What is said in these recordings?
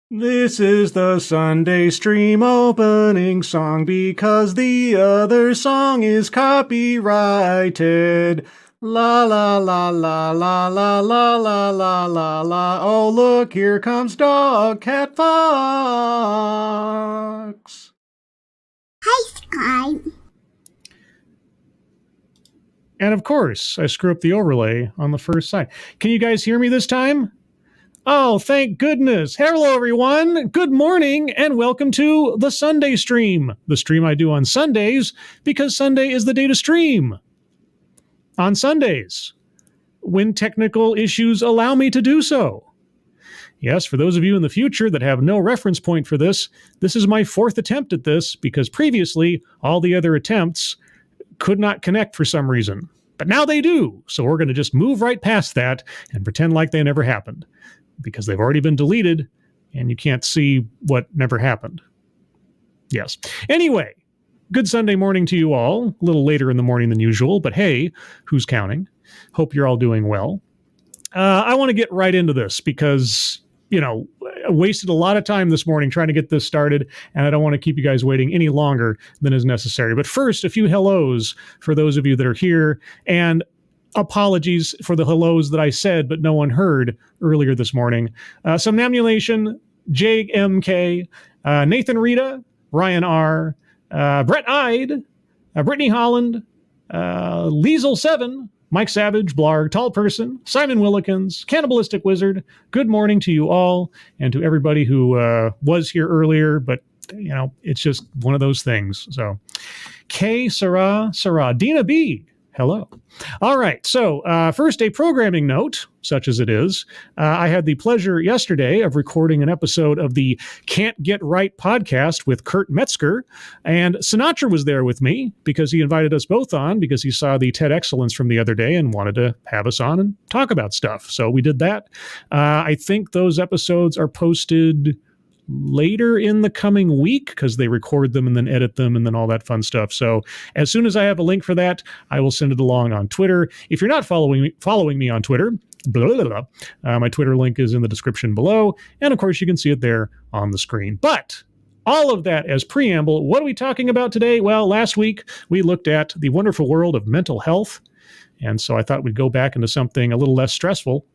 This is the Sunday stream opening song because the other song is copyrighted. La la la la la la la la la la la. Oh look, here comes Dog Cat Fox. Hi, Sky. And of course, I screw up the overlay on the first side. Can you guys hear me this time? Oh, thank goodness. Hello, everyone. Good morning, and welcome to the Sunday stream. The stream I do on Sundays, because Sunday is the day to stream. On Sundays, when technical issues allow me to do so. Yes, for those of you in the future that have no reference point for this is my fourth attempt at this, because previously, all the other attempts could not connect for some reason. But now they do, so we're going to just move right past that and pretend like they never happened, because they've already been deleted and you can't see what never happened. Yes. Anyway, good Sunday morning to you all. A little later in the morning than usual, but hey, who's counting? Hope you're all doing well. I want to get right into this because, I wasted a lot of time this morning trying to get this started, and I don't want to keep you guys waiting any longer than is necessary. But first, a few hellos for those of you that are here, and apologies for the hellos that I said, but no one heard earlier this morning. Somnambulation, JMK, Nathan Rita, Ryan R, Brett Ide, Brittany Holland, Liesel7, Mike Savage, Blarg, Tall Person, Simon Willikins, Cannibalistic Wizard. Good morning to you all, and to everybody who was here earlier, but it's just one of those things. So, K, Sarah, Dina B, hello. All right, so first, a programming note, such as it is. I had the pleasure yesterday of recording an episode of the Can't Get Right podcast with Kurt Metzger, and Sinatra was there with me because he invited us both on because he saw the TED Excellence from the other day and wanted to have us on and talk about stuff. So we did that. I think those episodes are posted later in the coming week because they record them and then edit them and then all that fun stuff. So as soon as I have a link for that, I will send it along on Twitter. If you're not following me on Twitter, my Twitter link is in the description below. And of course, you can see it there on the screen. But all of that as preamble, what are we talking about today? Well, last week we looked at the wonderful world of mental health. And so I thought we'd go back into something a little less stressful,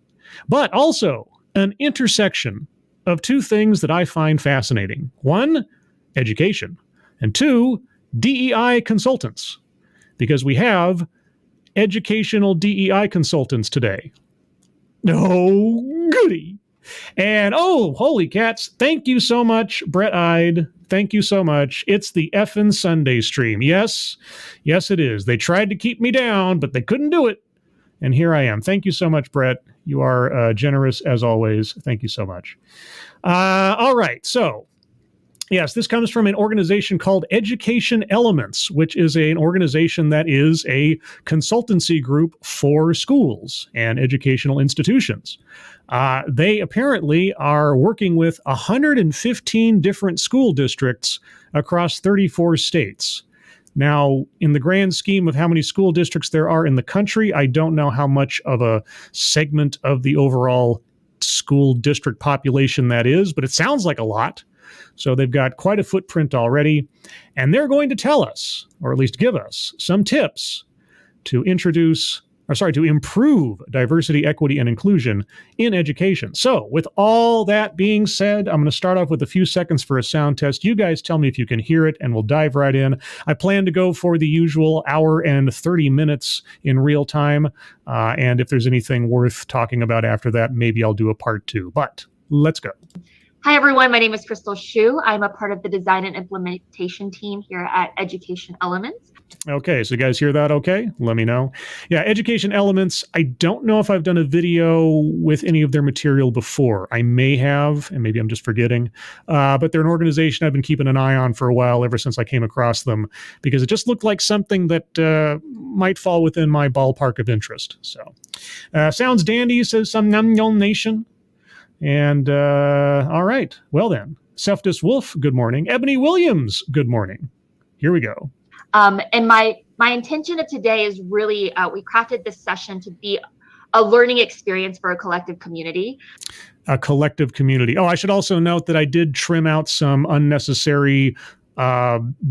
but also an intersection of two things that I find fascinating. One, education, and two, DEI consultants, because we have educational DEI consultants today. Oh, goody. And oh, holy cats, thank you so much, Brett Ide. Thank you so much. It's the effing Sunday stream. Yes, it is. They tried to keep me down, but they couldn't do it. And here I am. Thank you so much, Brett. You are generous as always. Thank you so much. All right. So, yes, this comes from an organization called Education Elements, which is an organization that is a consultancy group for schools and educational institutions. They apparently are working with 115 different school districts across 34 states. Now, in the grand scheme of how many school districts there are in the country, I don't know how much of a segment of the overall school district population that is, but it sounds like a lot. So they've got quite a footprint already, and they're going to tell us, or at least give us, some tips to improve diversity, equity, and inclusion in education. So with all that being said, I'm going to start off with a few seconds for a sound test. You guys tell me if you can hear it, and we'll dive right in. I plan to go for the usual hour and 30 minutes in real time. And if there's anything worth talking about after that, maybe I'll do a part two. But let's go. Hi, everyone. My name is Crystal Hsu. I'm a part of the design and implementation team here at Education Elements. Okay, so you guys hear that okay? Let me know. Yeah, Education Elements, I don't know if I've done a video with any of their material before. I may have, and maybe I'm just forgetting. But they're an organization I've been keeping an eye on for a while, ever since I came across them, because it just looked like something that might fall within my ballpark of interest. So, sounds dandy, says some Namyon Nation. And all right, well then, Seftus Wolf, good morning. Ebony Williams, good morning. Here we go. And my intention of today is really, we crafted this session to be a learning experience for a collective community. A collective community. Oh, I should also note that I did trim out some unnecessary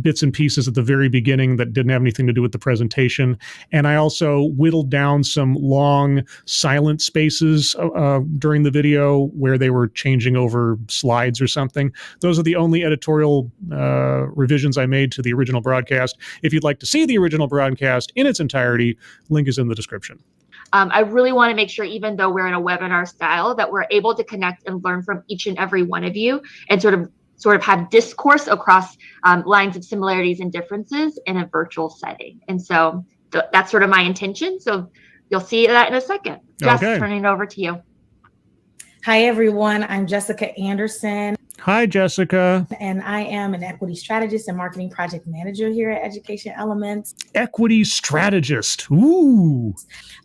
bits and pieces at the very beginning that didn't have anything to do with the presentation. And I also whittled down some long silent spaces during the video where they were changing over slides or something. Those are the only editorial revisions I made to the original broadcast. If you'd like to see the original broadcast in its entirety, link is in the description. I really want to make sure, even though we're in a webinar style, that we're able to connect and learn from each and every one of you and sort of have discourse across lines of similarities and differences in a virtual setting. And so that's sort of my intention. So you'll see that in a second. Jess, turning it over to you. Hi, everyone. I'm Jessica Anderson. Hi, Jessica. And I am an equity strategist and marketing project manager here at Education Elements. Equity strategist. Ooh.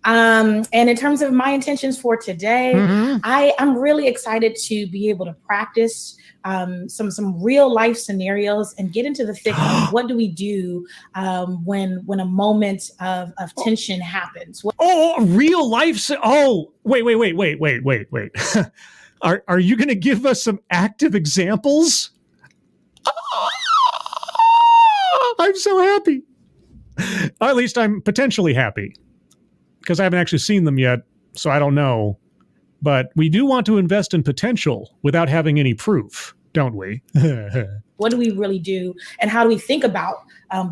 And in terms of my intentions for today, I'm really excited to be able to practice some real life scenarios and get into the thick of what do we do when a moment of tension happens. Real life. Wait. Are you going to give us some active examples? I'm so happy. Or at least I'm potentially happy because I haven't actually seen them yet, so I don't know. But we do want to invest in potential without having any proof, don't we? What do we really do, and how do we think about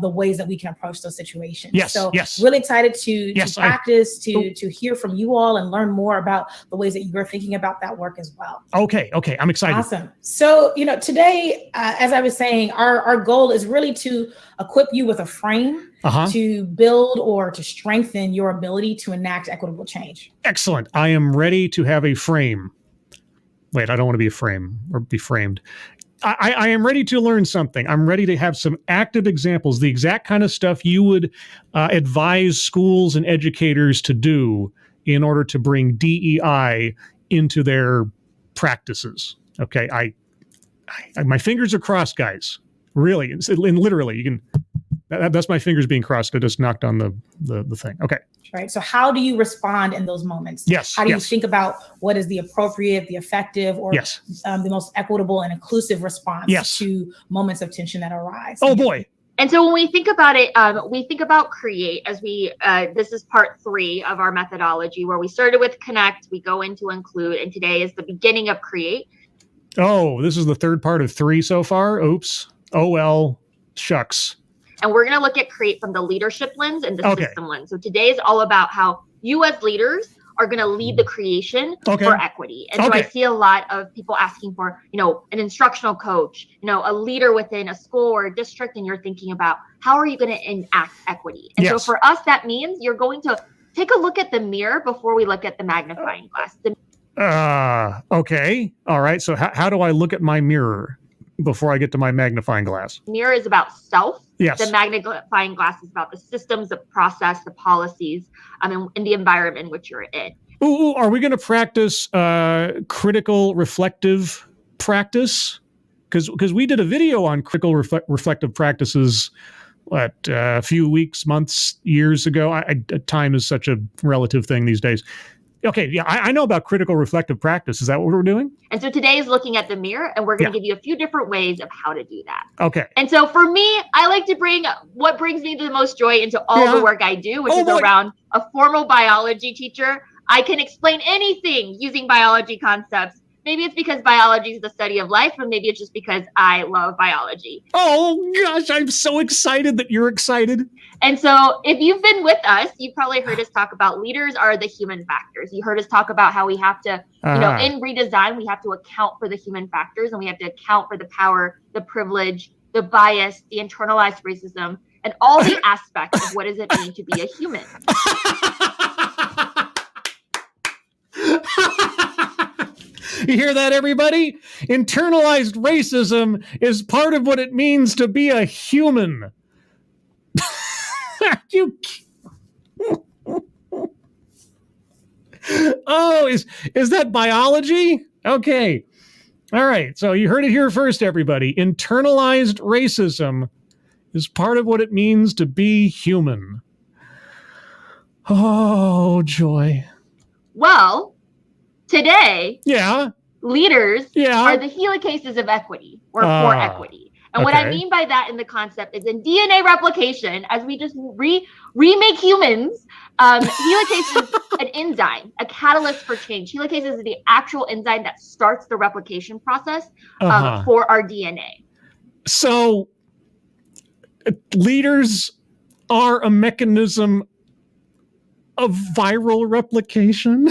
the ways that we can approach those situations? Yes. Really excited to practice, to hear from you all and learn more about the ways that you're thinking about that work as well. Okay, I'm excited. Awesome. So, today, as I was saying, our goal is really to equip you with a frame to build or to strengthen your ability to enact equitable change. Excellent. I am ready to have a frame. Wait, I don't want to be a frame or be framed. I am ready to learn something. I'm ready to have some active examples, the exact kind of stuff you would advise schools and educators to do in order to bring DEI into their practices. Okay, I my fingers are crossed, guys. Really, and literally, you can. That's my fingers being crossed. I just knocked on the thing. Okay. Right. So how do you respond in those moments? Yes. How do you think about what is the appropriate, the effective, or the most equitable and inclusive response to moments of tension that arise? Oh, boy. And so when we think about it, we think about create as this is part 3 of our methodology, where we started with connect, we go into include, and today is the beginning of create. Oh, this is the third part of 3 so far. Oops. Oh, well, shucks. And we're going to look at create from the leadership lens and the system lens. So today is all about how you as leaders are going to lead the creation for equity. And so I see a lot of people asking for, an instructional coach, a leader within a school or a district, and you're thinking about how are you going to enact equity? And so for us, that means you're going to take a look at the mirror before we look at the magnifying glass. Okay. All right. So how do I look at my mirror before I get to my magnifying glass? Mirror is about self. Yes. The magnifying glass is about the systems, the process, the policies, and the environment in which you're in. Ooh, are we going to practice critical reflective practice? Because we did a video on critical reflective practices, a few weeks, months, years ago. Time is such a relative thing these days. Okay, yeah, I know about critical reflective practice. Is that what we're doing? And so today is looking at the mirror, and we're going to give you a few different ways of how to do that. Okay. And so for me, I like to bring what brings me the most joy into all the work I do, which is around a formal biology teacher. I can explain anything using biology concepts. Maybe it's because biology is the study of life, or maybe it's just because I love biology. Oh, gosh, I'm so excited that you're excited. And so if you've been with us, you've probably heard us talk about leaders are the human factors. You heard us talk about how we have to, in redesign, we have to account for the human factors, and we have to account for the power, the privilege, the bias, the internalized racism, and all the aspects of what does it mean to be a human. You hear that, everybody? Internalized racism is part of what it means to be a human. Oh, is that biology? Okay. All right. So you heard it here first, everybody. Internalized racism is part of what it means to be human. Oh, joy. Well, today, yeah, leaders are the helicases of equity or for equity. And what I mean by that in the concept is in DNA replication, as we just remake humans, helicase is an enzyme, a catalyst for change. Helicase is the actual enzyme that starts the replication process for our DNA. So leaders are a mechanism of viral replication.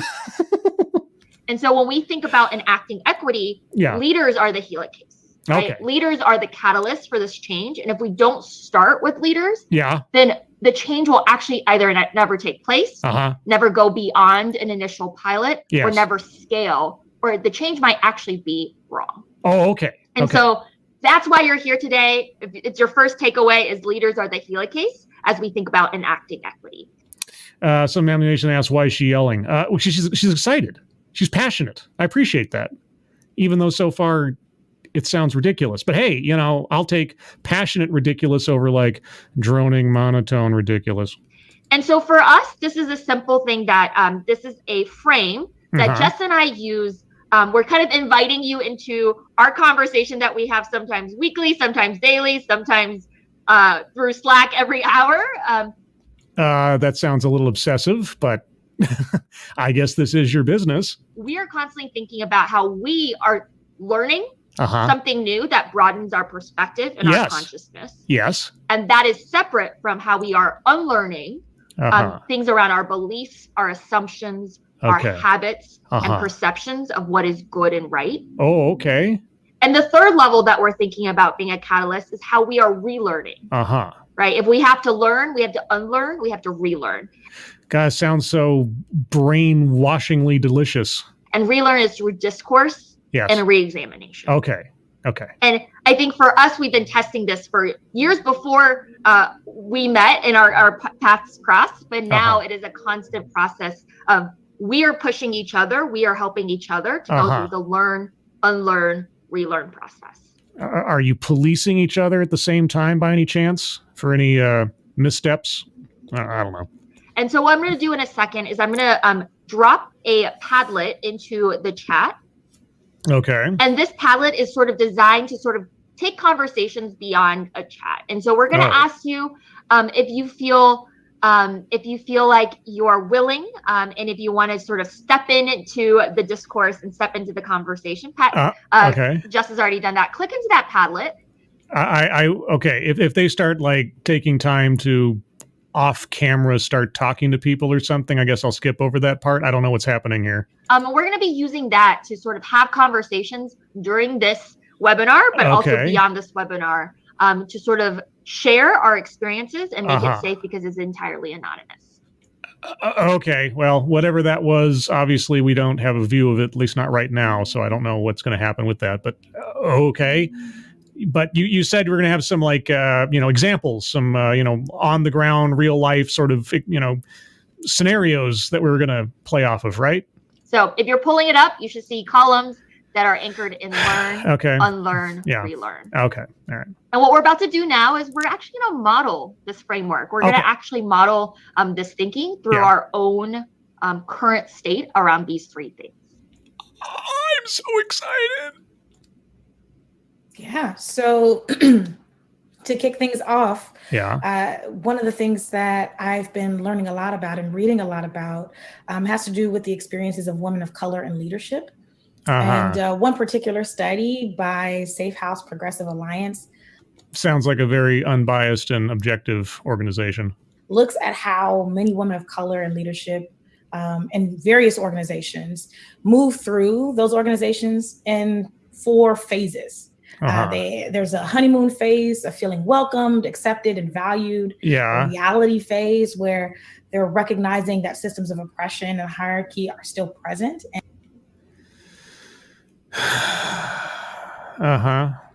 And so when we think about enacting equity, leaders are the helicase. Right? Okay. Leaders are the catalyst for this change. And if we don't start with leaders, then the change will actually either never take place, never go beyond an initial pilot, or never scale, or the change might actually be wrong. Oh, okay. And so that's why you're here today. If it's your first takeaway is leaders are the helicase as we think about enacting equity. Some ammunition asks, why is she yelling? She's excited. She's passionate. I appreciate that. Even though so far it sounds ridiculous, but hey, I'll take passionate ridiculous over like droning monotone ridiculous. And so for us, this is a simple thing that this is a frame that Jess and I use. We're kind of inviting you into our conversation that we have sometimes weekly, sometimes daily, sometimes through Slack every hour. That sounds a little obsessive, but I guess this is your business. We are constantly thinking about how we are learning something new that broadens our perspective and our consciousness. Yes. And that is separate from how we are unlearning things around our beliefs, our assumptions, our habits, and perceptions of what is good and right. Oh, okay. And the third level that we're thinking about being a catalyst is how we are relearning. Right? If we have to learn, we have to unlearn, we have to relearn. Guys, sounds so brainwashingly delicious. And relearn is through discourse and a re-examination. Okay. And I think for us, we've been testing this for years before we met and our paths crossed, but now it is a constant process of we are pushing each other, we are helping each other to go through the learn, unlearn, relearn process. Are you policing each other at the same time by any chance for any missteps? I don't know. And so what I'm going to do in a second is I'm going to drop a Padlet into the chat. Okay. And this Padlet is sort of designed to sort of take conversations beyond a chat. And so we're going to ask you if you feel like you are willing and if you want to sort of step into the discourse and step into the conversation. Jess has already done that. Click into that Padlet. If they start like taking time to off camera start talking to people or something, I guess I'll skip over that part. I don't know what's happening here. We're going to be using that to sort of have conversations during this webinar, but also beyond this webinar to sort of share our experiences and make it safe because it's entirely anonymous. Okay. Well, whatever that was, obviously we don't have a view of it, at least not right now. So I don't know what's going to happen with that, but okay. But you said we're going to have some like, examples, some, on the ground, real life sort of, scenarios that we were going to play off of, right? So if you're pulling it up, you should see columns that are anchored in learn, unlearn, relearn. Okay. All right. And what we're about to do now is we're actually going to model this framework. We're going to actually model this thinking through our own current state around these three things. I'm so excited. Yeah. So to kick things off, one of the things that I've been learning a lot about and reading a lot about has to do with the experiences of women of color in leadership. And one particular study by Safe House Progressive Alliance sounds like a very unbiased and objective organization. Looks at how many women of color in leadership in various organizations move through those organizations in 4 phases. There's a honeymoon phase of feeling welcomed, accepted, and valued. A reality phase where they're recognizing that systems of oppression and hierarchy are still present.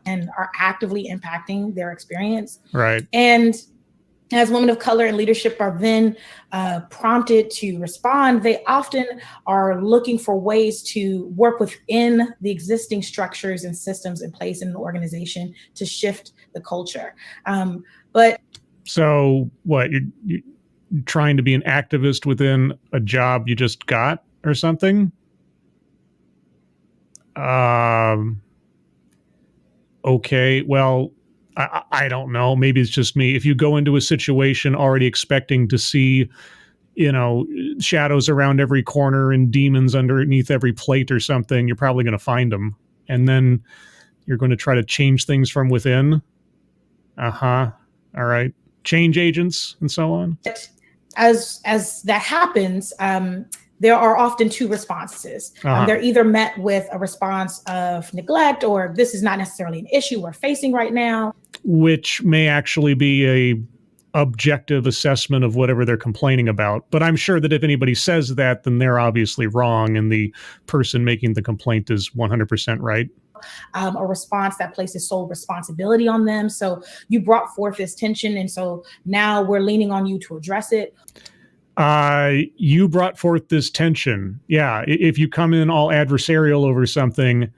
And are actively impacting their experience. Right. And as women of color in leadership are then prompted to respond, they often are looking for ways to work within the existing structures and systems in place in an organization to shift the culture. So what, you're trying to be an activist within a job you just got? or something. Okay, well, I don't know. Maybe it's just me. If you go into a situation already expecting to see, shadows around every corner and demons underneath every plate or something, you're probably going to find them. And then you're going to try to change things from within. Uh-huh. All right. Change agents and so on. As that happens, there are often two responses. They're either met with a response of neglect, or this is not necessarily an issue we're facing right now, which may actually be a objective assessment of whatever they're complaining about. But I'm sure that if anybody says that, then they're obviously wrong, and the person making the complaint is 100% right. A response that places sole responsibility on them. So you brought forth this tension, and so now we're leaning on you to address it. You brought forth this tension. Yeah, if you come in all adversarial over something,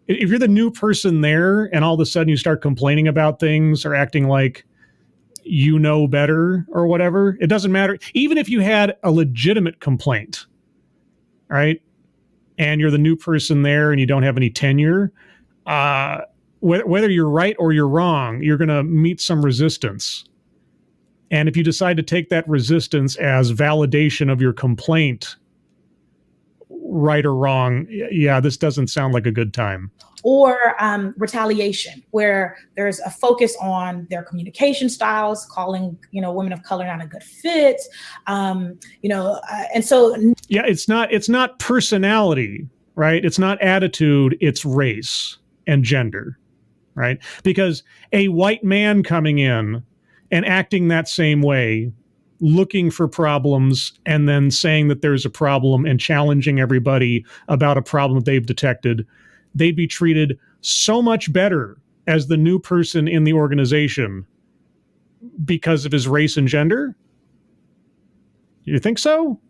if you're the new person there and all of a sudden you start complaining about things or acting like you know better or whatever, it doesn't matter. Even if you had a legitimate complaint, right, and you're the new person there and you don't have any tenure, whether you're right or you're wrong, you're going to meet some resistance. And if you decide to take that resistance as validation of your complaint, right or wrong, yeah, this doesn't sound like a good time. Or retaliation, where there's a focus on their communication styles, calling, women of color not a good fit, and so. Yeah, it's not personality, right? It's not attitude, it's race and gender, right? Because a white man coming in and acting that same way, looking for problems and then saying that there's a problem and challenging everybody about a problem they've detected, they'd be treated so much better as the new person in the organization because of his race and gender. You think so?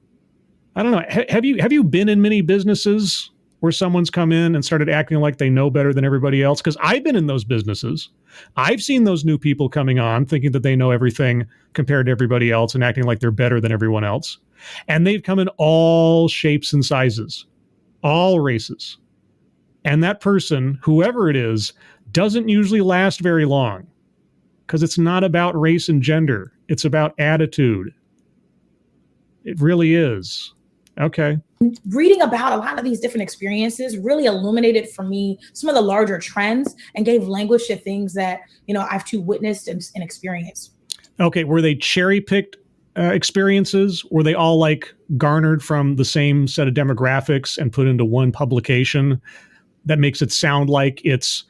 I don't know. Have you been in many businesses where someone's come in and started acting like they know better than everybody else? Because I've been in those businesses. I've seen those new people coming on thinking that they know everything compared to everybody else and acting like they're better than everyone else. And they've come in all shapes and sizes, all races. And that person, whoever it is, doesn't usually last very long because it's not about race and gender. It's about attitude. It really is. Okay. Reading about a lot of these different experiences really illuminated for me some of the larger trends and gave language to things that, I've too witnessed and experienced. Okay. Were they cherry-picked experiences? Were they all garnered from the same set of demographics and put into one publication that makes it sound like it's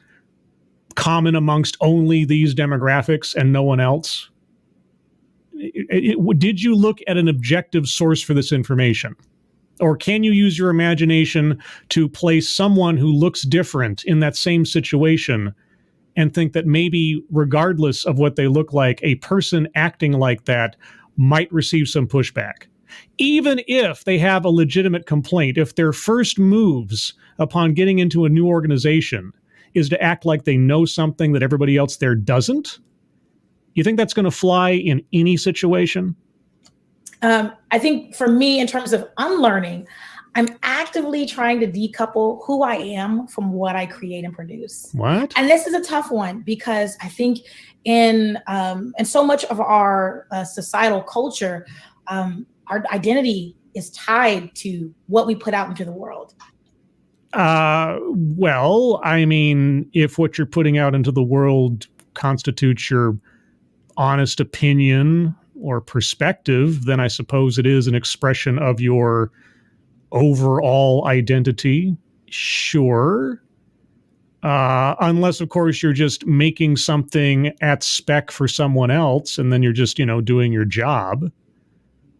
common amongst only these demographics and no one else? Did you look at an objective source for this information? Or can you use your imagination to place someone who looks different in that same situation and think that maybe regardless of what they look like, a person acting like that might receive some pushback? Even if they have a legitimate complaint, if their first moves upon getting into a new organization is to act like they know something that everybody else there doesn't, you think that's going to fly in any situation? I think for me, in terms of unlearning, I'm actively trying to decouple who I am from what I create and produce. What? And this is a tough one because I think in so much of our societal culture, our identity is tied to what we put out into the world. Well, I mean, if what you're putting out into the world constitutes your honest opinion or perspective, then I suppose it is an expression of your overall identity. Sure. Unless, of course, you're just making something at spec for someone else, and then you're just, doing your job.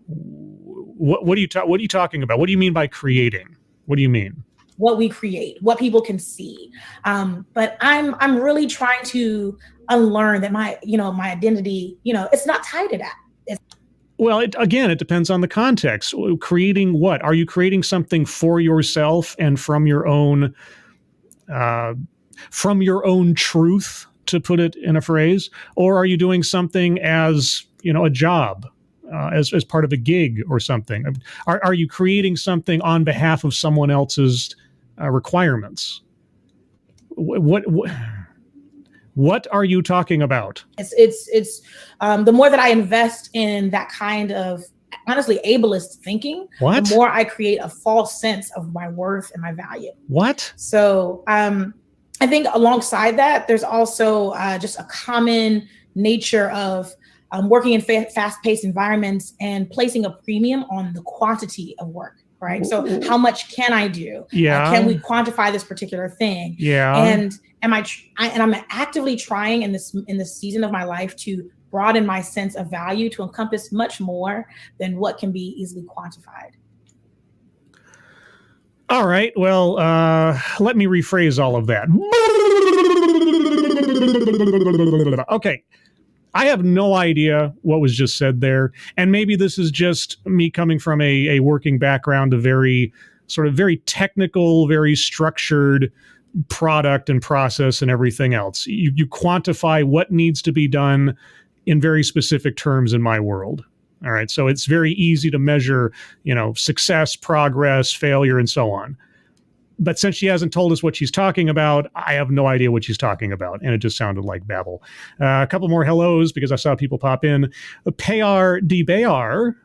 What are you talking about? What do you mean by creating? What do you mean? What we create, what people can see. But I'm really trying to unlearn that my identity, it's not tied to that. Well, it depends on the context. Creating what? Are you creating something for yourself and from your own truth, to put it in a phrase? Or are you doing something as, a job as part of a gig or something? Are you creating something on behalf of someone else's requirements? What are you talking about? It's the more that I invest in that kind of, honestly, ableist thinking, the more I create a false sense of my worth and my value. What? So I think alongside that, there's also just a common nature of working in fast-paced environments and placing a premium on the quantity of work, right? So how much can I do? Yeah. Can we quantify this particular thing? Yeah. And I'm actively trying in this season of my life to broaden my sense of value to encompass much more than what can be easily quantified. All right. Well, let me rephrase all of that. Okay. I have no idea what was just said there. And maybe this is just me coming from a working background, a very technical, very structured product and process and everything else. You quantify what needs to be done in very specific terms in my world. All right. So it's very easy to measure, success, progress, failure, and so on. But since she hasn't told us what she's talking about, I have no idea what she's talking about. And it just sounded like babble. A couple more hellos because I saw people pop in. Pear D. Bayar,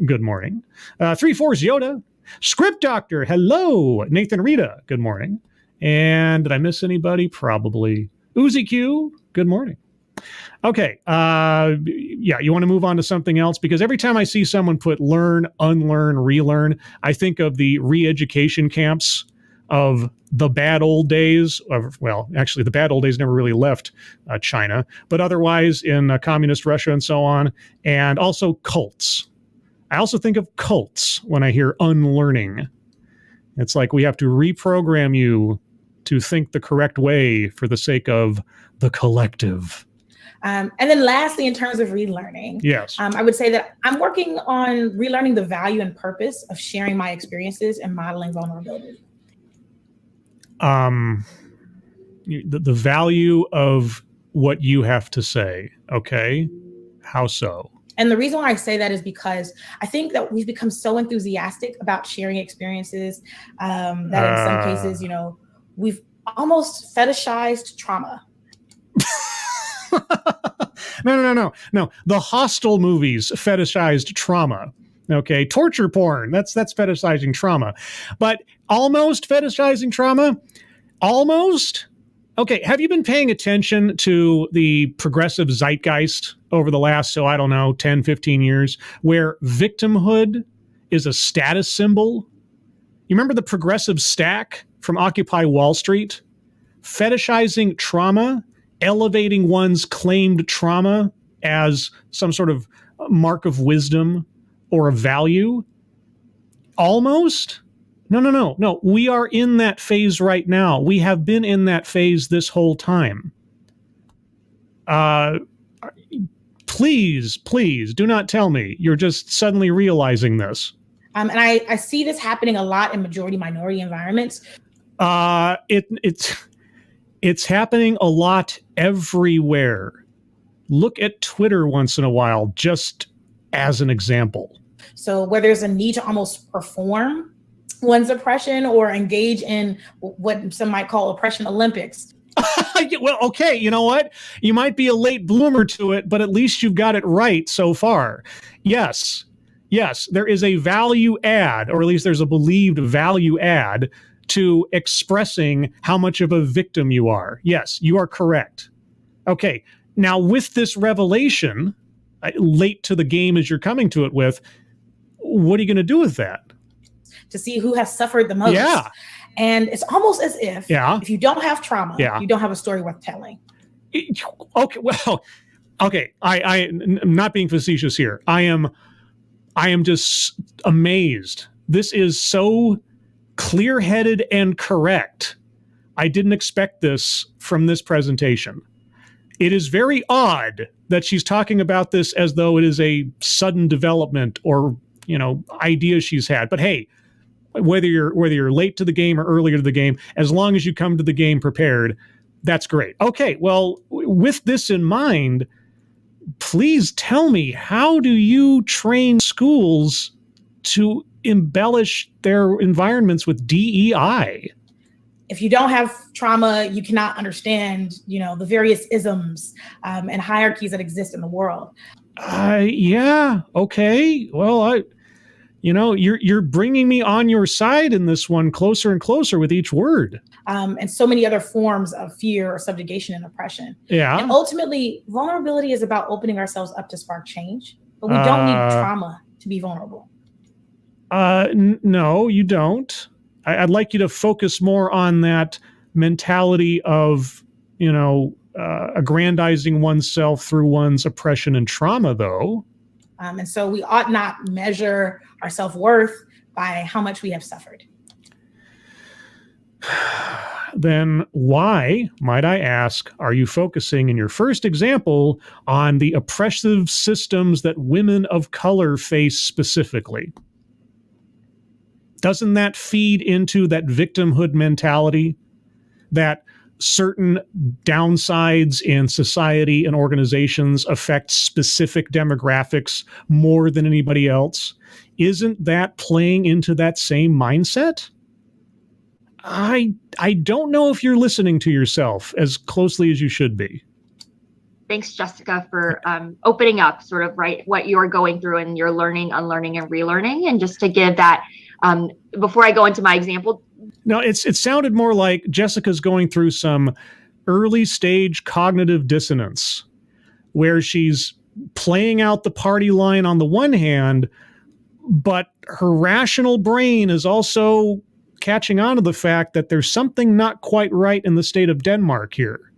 good morning. 3-4's Yoda. Script Doctor, hello. Nathan Rita, good morning. And did I miss anybody? Probably. Uzi Q, good morning. Okay. You want to move on to something else? Because every time I see someone put learn, unlearn, relearn, I think of the re-education camps of the bad old days. Actually, the bad old days never really left China, but otherwise in communist Russia and so on, and also cults. I also think of cults when I hear unlearning. It's like we have to reprogram you to think the correct way for the sake of the collective. And then lastly, in terms of relearning, yes, I would say that I'm working on relearning the value and purpose of sharing my experiences and modeling vulnerability. The value of what you have to say. Okay. How so? And the reason why I say that is because I think that we've become so enthusiastic about sharing experiences that in some cases, we've almost fetishized trauma. No. The Hostel movies fetishized trauma. Okay. Torture porn. That's fetishizing trauma. But almost fetishizing trauma? Almost? Okay. Have you been paying attention to the progressive zeitgeist over the last, 10, 15 years, where victimhood is a status symbol? You remember the progressive stack from Occupy Wall Street? Fetishizing trauma, elevating one's claimed trauma as some sort of mark of wisdom or a value? Almost? No. We are in that phase right now. We have been in that phase this whole time. Please do not tell me you're just suddenly realizing this. And I see this happening a lot in majority-minority environments. It's happening a lot everywhere. Look at Twitter once in a while, just as an example. So where there's a need to almost perform one's oppression or engage in what some might call oppression Olympics. Well, okay, you know what? You might be a late bloomer to it, but at least you've got it right so far. Yes, there is a value add, or at least there's a believed value add to expressing how much of a victim you are. Yes, you are correct. Okay, now with this revelation, late to the game as you're coming to it with, what are you going to do with that? To see who has suffered the most. Yeah. And it's almost as if if you don't have trauma, you don't have a story worth telling. Okay. I'm not being facetious here. I am just amazed. This is so clear-headed and correct. I didn't expect this from this presentation. It is very odd that she's talking about this as though it is a sudden development or, idea she's had. But hey, whether you're late to the game or earlier to the game, as long as you come to the game prepared, that's great. Okay, well, with this in mind, please tell me, how do you train schools to embellish their environments with DEI? If you don't have trauma, you cannot understand, the various isms and hierarchies that exist in the world. Yeah. Okay. Well, you're bringing me on your side in this one closer and closer with each word. And so many other forms of fear or subjugation and oppression. Yeah. And ultimately, vulnerability is about opening ourselves up to spark change, but we don't need trauma to be vulnerable. No, you don't. I'd like you to focus more on that mentality of, aggrandizing oneself through one's oppression and trauma, though. And so we ought not measure our self-worth by how much we have suffered. Then why, might I ask, are you focusing in your first example on the oppressive systems that women of color face specifically? Doesn't that feed into that victimhood mentality that certain downsides in society and organizations affect specific demographics more than anybody else? Isn't that playing into that same mindset? I don't know if you're listening to yourself as closely as you should be. Thanks, Jessica, for opening up sort of what you're going through and you're learning, unlearning, and relearning. And just to give that, before I go into my example. No, it sounded more like Jessica's going through some early stage cognitive dissonance where she's playing out the party line on the one hand, but her rational brain is also catching on to the fact that there's something not quite right in the state of Denmark here.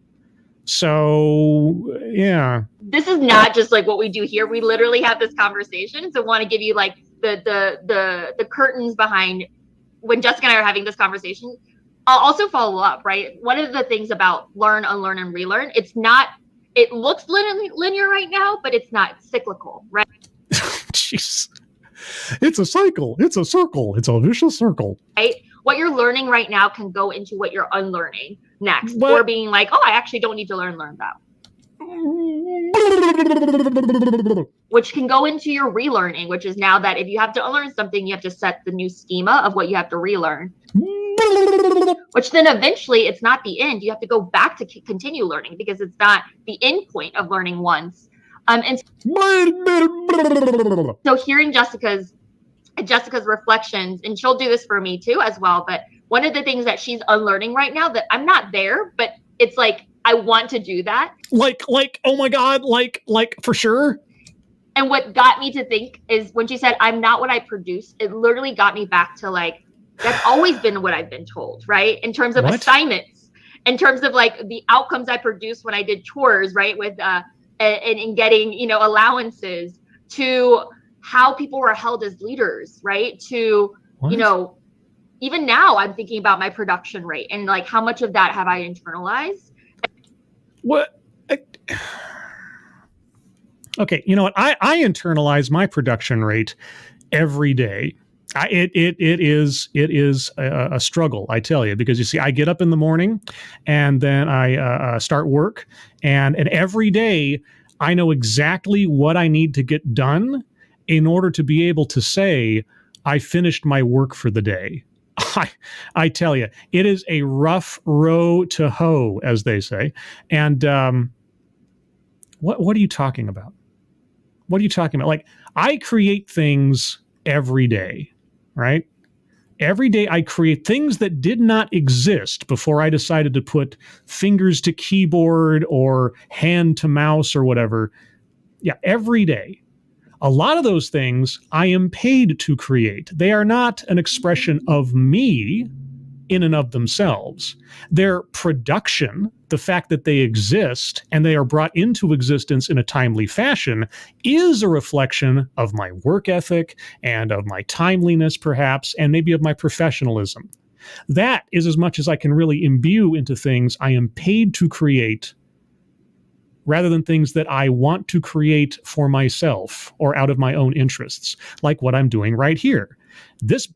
So, yeah. This is not just like what we do here. We literally have this conversation. So I want to give you like the curtains behind when Jessica and I are having this conversation. I'll also follow up, right? One of the things about learn, unlearn, and relearn, it looks linear right now, but it's not. It's cyclical, right? Jeez. It's a cycle. It's a circle. It's a vicious circle. Right? What you're learning right now can go into what you're unlearning next, or being like, oh, I actually don't need to learn that. Which can go into your relearning, which is now that if you have to unlearn something, you have to set the new schema of what you have to relearn. Which then eventually it's not the end. You have to go back to continue learning because it's not the end point of learning once. And so hearing Jessica's reflections, and she'll do this for me too as well, but one of the things that she's unlearning right now that I'm not there, but it's like I want to do that. Like, oh my God, like for sure. And what got me to think is when she said, I'm not what I produce, it literally got me back to like, that's always been what I've been told, right? In terms of assignments, in terms of like the outcomes I produced when I did chores, right? With, and getting, allowances, to how people were held as leaders, right? To, even now I'm thinking about my production rate and like how much of that have I internalized? What? Okay, you know what? I internalize my production rate every day. It is a struggle, I tell you, because you see, I get up in the morning and then I start work, and every day I know exactly what I need to get done in order to be able to say I finished my work for the day. I tell you, it is a rough row to hoe, as they say. And what are you talking about? What are you talking about? Like, I create things every day, right? Every day I create things that did not exist before I decided to put fingers to keyboard or hand to mouse or whatever. Yeah, every day. A lot of those things I am paid to create. They are not an expression of me in and of themselves. Their production, the fact that they exist and they are brought into existence in a timely fashion, is a reflection of my work ethic and of my timeliness, perhaps, and maybe of my professionalism. That is as much as I can really imbue into things I am paid to create, rather than things that I want to create for myself or out of my own interests, like what I'm doing right here. This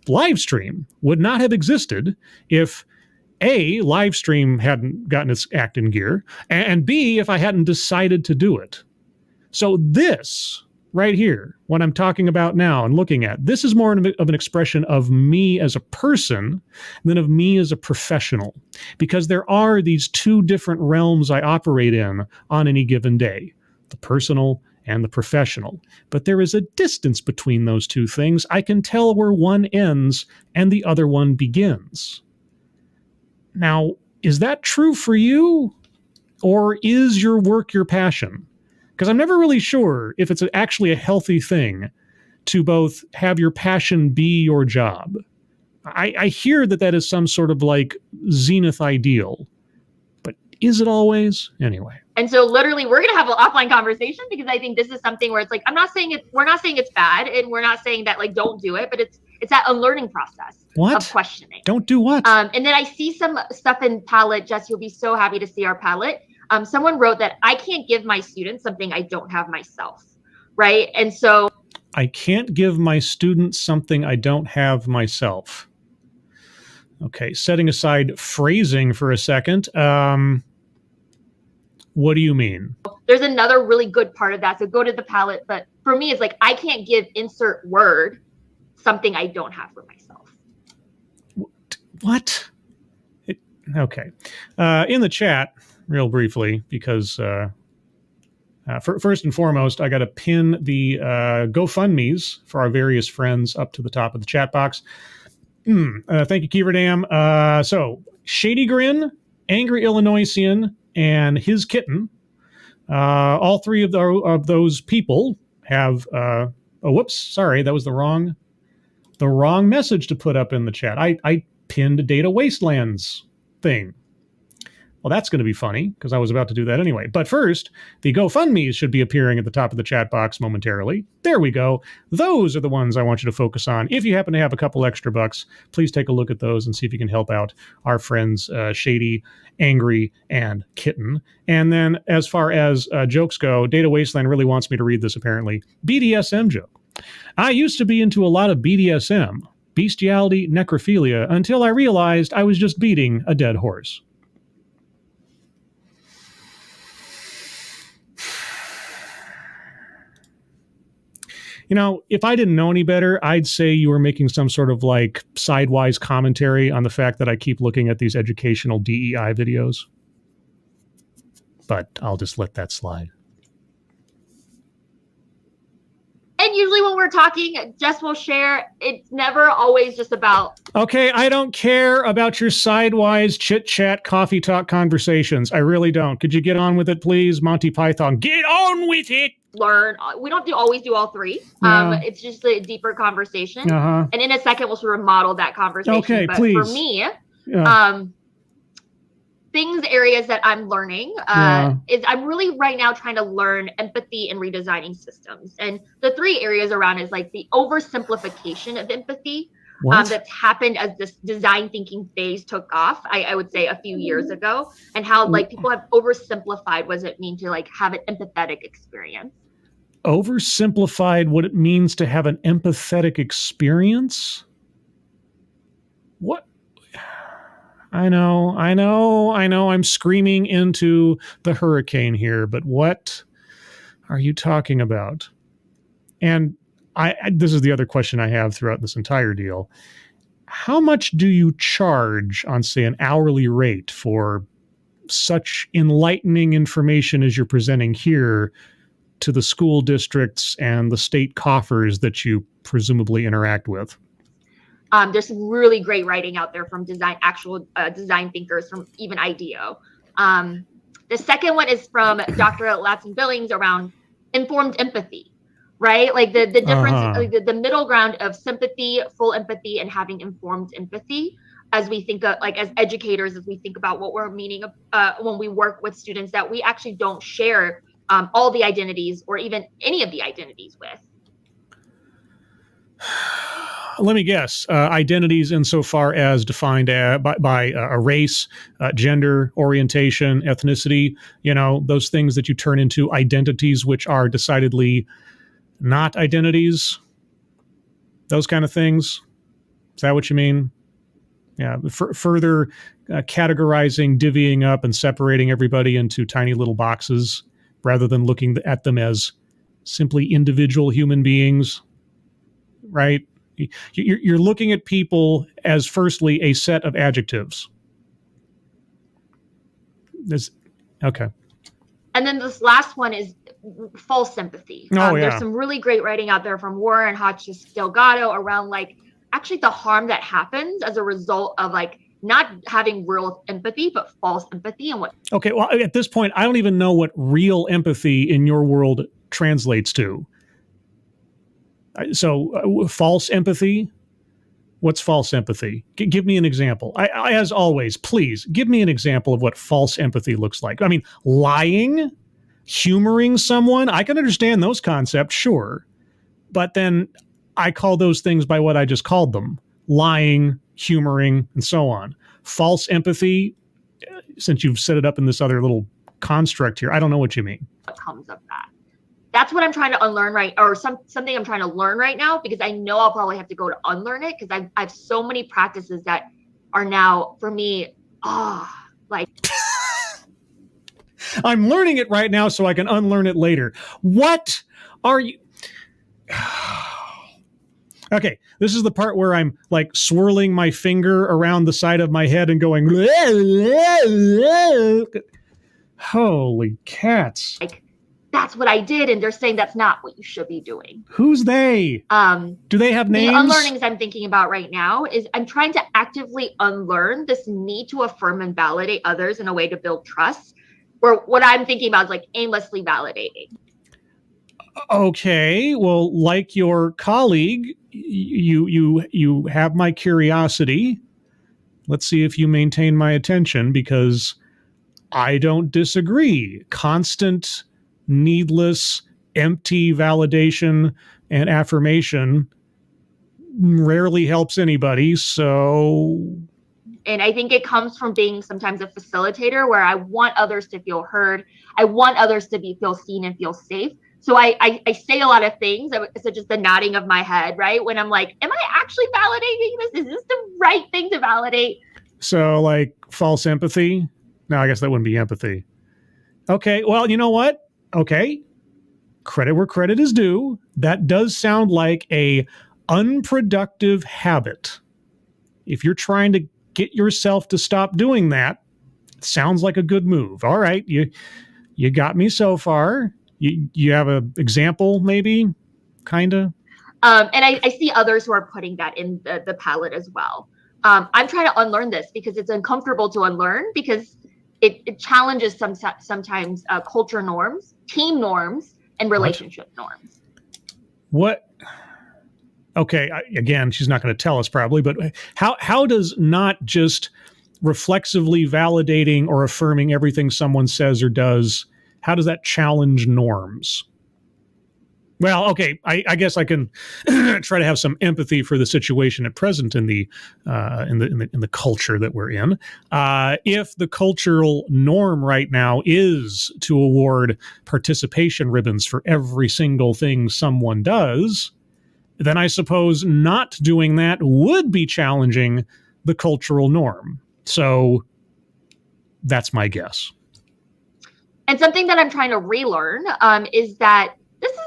live stream would not have existed if A, live stream hadn't gotten its act in gear, and B, if I hadn't decided to do it. So this right here, what I'm talking about now and looking at, this is more of an expression of me as a person than of me as a professional, because there are these two different realms I operate in on any given day, the personal and the professional. But there is a distance between those two things. I can tell where one ends and the other one begins. Now, is that true for you? Or is your work your passion? Because I'm never really sure if it's actually a healthy thing to both have your passion be your job. I hear that is some sort of like zenith ideal, but is it always? Anyway. And so literally we're going to have an offline conversation, because I think this is something where it's like, we're not saying it's bad, and we're not saying that like, don't do it, but it's that unlearning process of questioning. Don't do what? And then I see some stuff in Palette. Jess, you'll be so happy to see our Palette. Someone wrote that I can't give my students something I don't have myself, right? And so I can't give my students something I don't have myself. Okay, setting aside phrasing for a second. What do you mean? There's another really good part of that. So go to the Palette. But for me, it's like, I can't give insert word something I don't have for myself. What? Okay. In the chat, real briefly, because first and foremost, I got to pin the GoFundMes for our various friends up to the top of the chat box. Thank you, Keeverdam. So, Shady Grin, Angry Illinoisian, and his kitten, all three of those people have, whoops, sorry, that was the wrong message to put up in the chat. I pinned Data Wastelands thing. Well, that's going to be funny, because I was about to do that anyway. But first, the GoFundMes should be appearing at the top of the chat box momentarily. There we go. Those are the ones I want you to focus on. If you happen to have a couple extra bucks, please take a look at those and see if you can help out our friends Shady, Angry, and Kitten. And then as far as jokes go, Data Wasteland really wants me to read this, apparently. BDSM joke. I used to be into a lot of BDSM, bestiality, necrophilia, until I realized I was just beating a dead horse. You know, if I didn't know any better, I'd say you were making some sort of like sidewise commentary on the fact that I keep looking at these educational DEI videos. But I'll just let that slide. And usually when we're talking, Jess will share. It's never always just about. Okay, I don't care about your sidewise chit-chat, coffee talk conversations. I really don't. Could you get on with it, please? Monty Python, get on with it! Learn. We don't always do all three. Yeah. It's just a deeper conversation. And in a second, we'll sort of model that conversation. Okay, but please. For me, areas that I'm learning is I'm really right now trying to learn empathy and redesigning systems. And the three areas around is like the oversimplification of empathy that's happened as this design thinking phase took off, I would say a few years ago, and how like people have oversimplified what does it mean to like have an empathetic experience. Oversimplified what it means to have an empathetic experience? What? I know. I'm screaming into the hurricane here, but what are you talking about? And this is the other question I have throughout this entire deal. How much do you charge on, say, an hourly rate for such enlightening information as you're presenting here to the school districts and the state coffers that you presumably interact with? There's some really great writing out there from actual design thinkers from even IDEO. The second one is from Dr. Latson Billings around informed empathy, right? Like the difference, like the middle ground of sympathy, full empathy, and having informed empathy. As we think of, like as educators, as we think about what we're meaning when we work with students that we actually don't share all the identities or even any of the identities with. Let me guess. Identities insofar as defined by a race, gender, orientation, ethnicity, those things that you turn into identities which are decidedly not identities. Those kind of things. Is that what you mean? Yeah, further categorizing, divvying up, and separating everybody into tiny little boxes rather than looking at them as simply individual human beings, right? You're looking at people as firstly a set of adjectives. Okay. And then this last one is false sympathy. Oh, yeah. There's some really great writing out there from Warren Hodges Delgado around like actually the harm that happens as a result of like not having real empathy, but false empathy. And what? Okay, well, at this point, I don't even know what real empathy in your world translates to. So, false empathy? What's false empathy? Give me an example. I, as always, please give me an example of what false empathy looks like. I mean, lying, humoring someone, I can understand those concepts, sure. But then I call those things by what I just called them. Lying, humoring, and so on. False empathy, since you've set it up in this other little construct here, I don't know what you mean. What comes of that? That's what I'm trying to unlearn something I'm trying to learn right now, because I know I'll probably have to go to unlearn it, because I have so many practices that are now, for me, like... I'm learning it right now so I can unlearn it later. What are you... Okay, this is the part where I'm like swirling my finger around the side of my head and going, holy cats. Like, that's what I did, and they're saying that's not what you should be doing. Who's they? Do they have names? The unlearnings I'm thinking about right now is I'm trying to actively unlearn this need to affirm and validate others in a way to build trust, or what I'm thinking about is like aimlessly validating. Okay, well, like your colleague, you have my curiosity. Let's see if you maintain my attention, because I don't disagree. Constant, needless, empty validation and affirmation rarely helps anybody, so... And I think it comes from being sometimes a facilitator, where I want others to feel heard. I want others to feel seen and feel safe. So I say a lot of things, such as the nodding of my head, right? When I'm like, am I actually validating this? Is this the right thing to validate? So like false empathy? No, I guess that wouldn't be empathy. Okay, well, you know what? Okay, credit where credit is due. That does sound like a unproductive habit. If you're trying to get yourself to stop doing that, it sounds like a good move. All right, you got me so far. You have an example, maybe, kind of? And I see others who are putting that in the palette as well. I'm trying to unlearn this because it's uncomfortable to unlearn, because it challenges sometimes culture norms, team norms, and relationship norms. What? Okay, again, she's not going to tell us probably, but how does not just reflexively validating or affirming everything someone says or does, how does that challenge norms? Well, okay, I guess I can try to have some empathy for the situation at present in the culture that we're in. If the cultural norm right now is to award participation ribbons for every single thing someone does, then I suppose not doing that would be challenging the cultural norm. So that's my guess. And something that I'm trying to relearn is that this is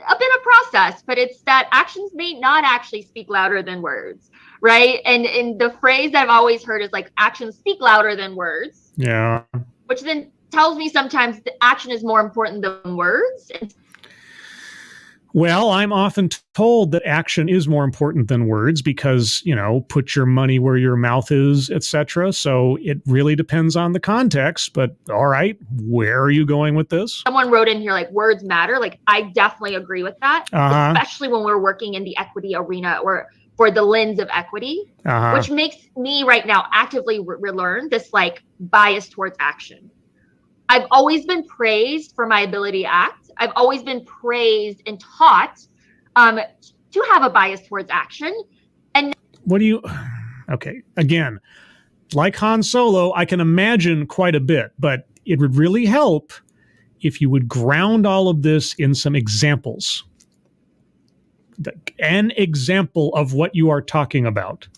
a bit of process, but it's that actions may not actually speak louder than words, right? And the phrase that I've always heard is like, actions speak louder than words. Yeah. Which then tells me sometimes the action is more important than words. Well, I'm often told that action is more important than words because, put your money where your mouth is, etc. So it really depends on the context. But all right, where are you going with this? Someone wrote in here, like, words matter. Like, I definitely agree with that, especially when we're working in the equity arena or for the lens of equity, which makes me right now actively relearn this like bias towards action. I've always been praised for my ability to act. I've always been praised and taught to have a bias towards action. And okay, again, like Han Solo, I can imagine quite a bit, but it would really help if you would ground all of this in some examples. An example of what you are talking about.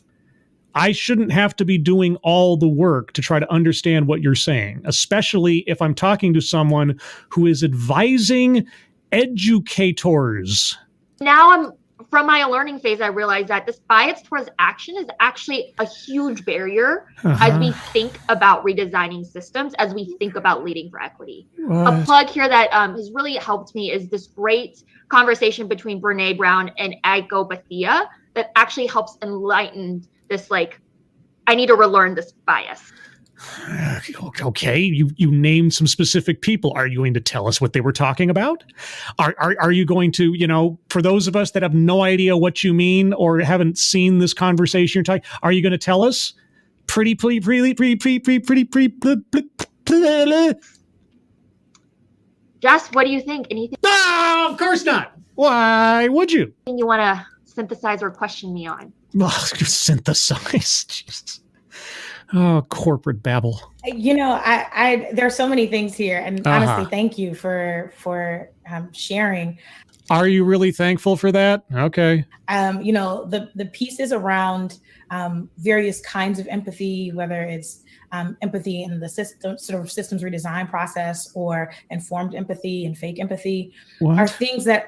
I shouldn't have to be doing all the work to try to understand what you're saying, especially if I'm talking to someone who is advising educators. Now from my learning phase, I realized that this bias towards action is actually a huge barrier as we think about redesigning systems, as we think about leading for equity. A plug here that has really helped me is this great conversation between Brene Brown and Aiko Bethia that actually helps enlighten this, like, I need to relearn this bias. Okay, you named some specific people. Are you going to tell us what they were talking about? Are you going to, for those of us that have no idea what you mean or haven't seen this conversation you're talking, are you going to tell us? Jess, what do you think? Anything? No, of course not. Why would you? You want to synthesize or question me on? Synthesize. Jesus. Oh, corporate babble. I there's so many things here, and honestly, thank you for sharing. Are you really thankful for that? Okay. The pieces around various kinds of empathy, whether it's empathy in the system, sort of systems redesign process, or informed empathy and fake empathy, are things that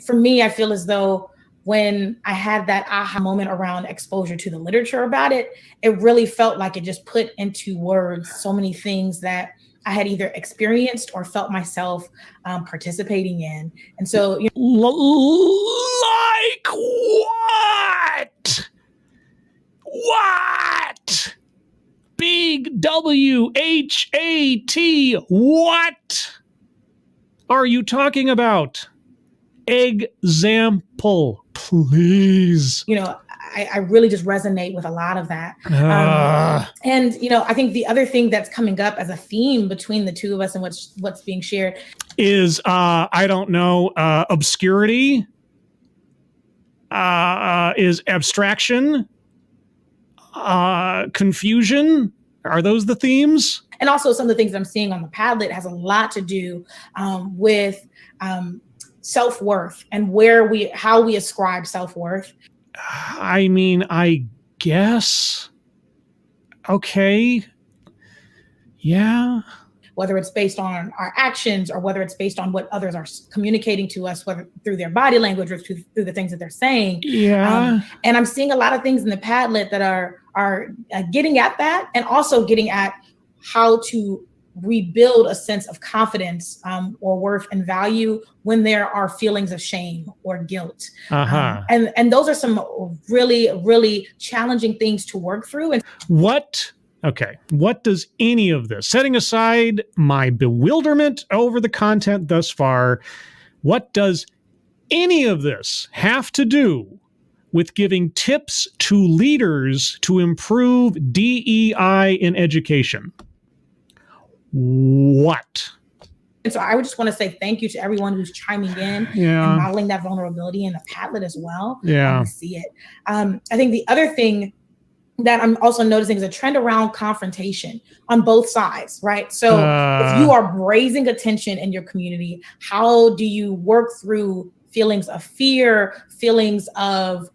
for me, I feel as though when I had that aha moment around exposure to the literature about it, it really felt like it just put into words so many things that I had either experienced or felt myself participating in. And so, like what? What? Big WHAT. What are you talking about? Example, please. I really just resonate with a lot of that. And, I think the other thing that's coming up as a theme between the two of us and what's being shared is, obscurity, is abstraction, confusion. Are those the themes? And also some of the things that I'm seeing on the Padlet has a lot to do with self-worth and how we ascribe self-worth. I mean, I guess. Okay. Yeah. Whether it's based on our actions or whether it's based on what others are communicating to us, whether through their body language or through the things that they're saying. Yeah. And I'm seeing a lot of things in the Padlet that are getting at that, and also getting at how to rebuild a sense of confidence or worth and value when there are feelings of shame or guilt. And those are some really, really challenging things to work through. And what does any of this, setting aside my bewilderment over the content thus far, what does any of this have to do with giving tips to leaders to improve DEI in education? What? And so I would just want to say thank you to everyone who's chiming in and modeling that vulnerability in the Padlet as well. I see it. I think the other thing that I'm also noticing is a trend around confrontation on both sides, right? So if you are raising attention in your community, how do you work through feelings of fear, feelings of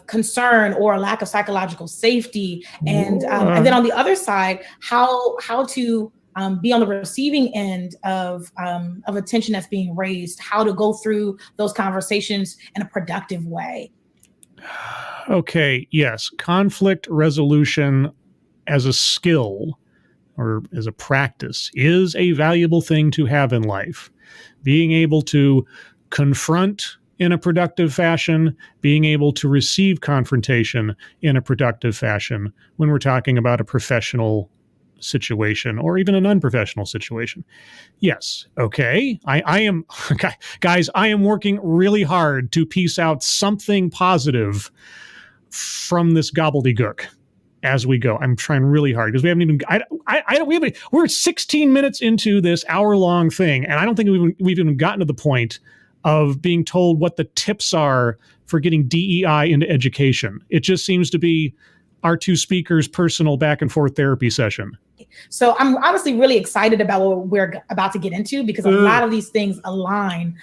concern or a lack of psychological safety, and then on the other side, how to be on the receiving end of attention that's being raised, how to go through those conversations in a productive way. Okay, yes, conflict resolution as a skill or as a practice is a valuable thing to have in life. Being able to confront in a productive fashion, being able to receive confrontation in a productive fashion when we're talking about a professional situation or even an unprofessional situation. Yes. Okay. I am, guys, I am working really hard to piece out something positive from this gobbledygook as we go. I'm trying really hard because we haven't even, we're 16 minutes into this hour-long thing, and I don't think we've even gotten to the point of being told what the tips are for getting DEI into education. It just seems to be our two speakers' personal back and forth therapy session. So I'm honestly really excited about what we're about to get into, because a lot of these things align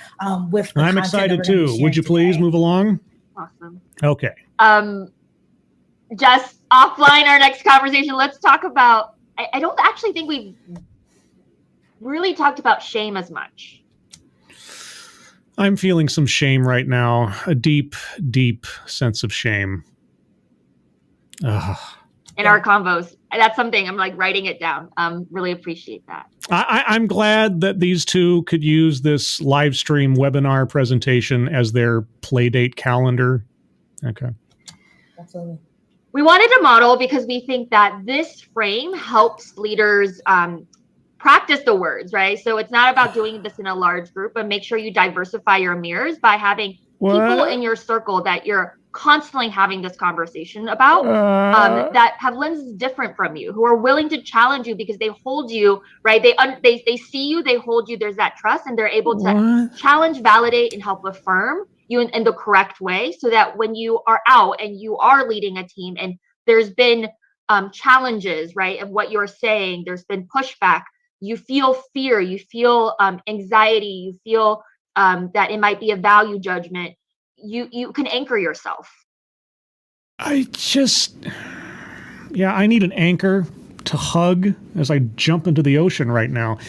with the I'm excited too. Would you please move along? Awesome. Okay. Just offline our next conversation, let's talk about, I don't actually think we've really talked about shame as much. I'm feeling some shame right now, a deep, deep sense of shame. In our convos. That's something I'm like writing it down. Really appreciate that. I'm glad that these two could use this live stream webinar presentation as their playdate calendar. Okay. Absolutely. We wanted a model because we think that this frame helps leaders practice the words, right? So it's not about doing this in a large group, but make sure you diversify your mirrors by having people in your circle that you're constantly having this conversation about, that have lenses different from you, who are willing to challenge you because they hold you, right? They see you, they hold you, there's that trust, and they're able to challenge, validate, and help affirm you in the correct way, so that when you are out and you are leading a team and there's been challenges, right, of what you're saying, there's been pushback, you feel fear, you feel anxiety, you feel that it might be a value judgment, you can anchor yourself. I need an anchor to hug as I jump into the ocean right now.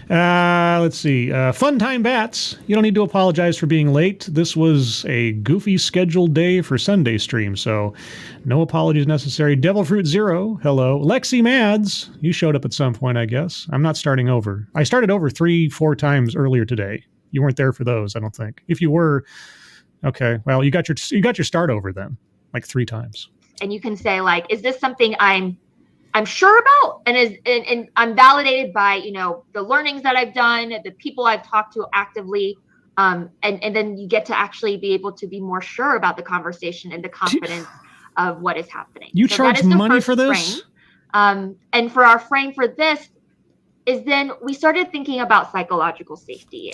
Let's see. Fun time bats. You don't need to apologize for being late. This was a goofy scheduled day for Sunday stream, so no apologies necessary. Devil Fruit Zero, hello. Lexi Mads, you showed up at some point, I guess. I'm not starting over. I started over 3-4 times earlier today. You weren't there for those, I don't think. If you were, okay, well, you got your start over then, like 3 times. And you can say, like, is this something I'm sure about, and I'm validated by, you know, the learnings that I've done, the people I've talked to actively, and then you get to actually be able to be more sure about the conversation and the confidence of what is happening. You charge money for this? Frame. And for our frame for this is then we started thinking about psychological safety.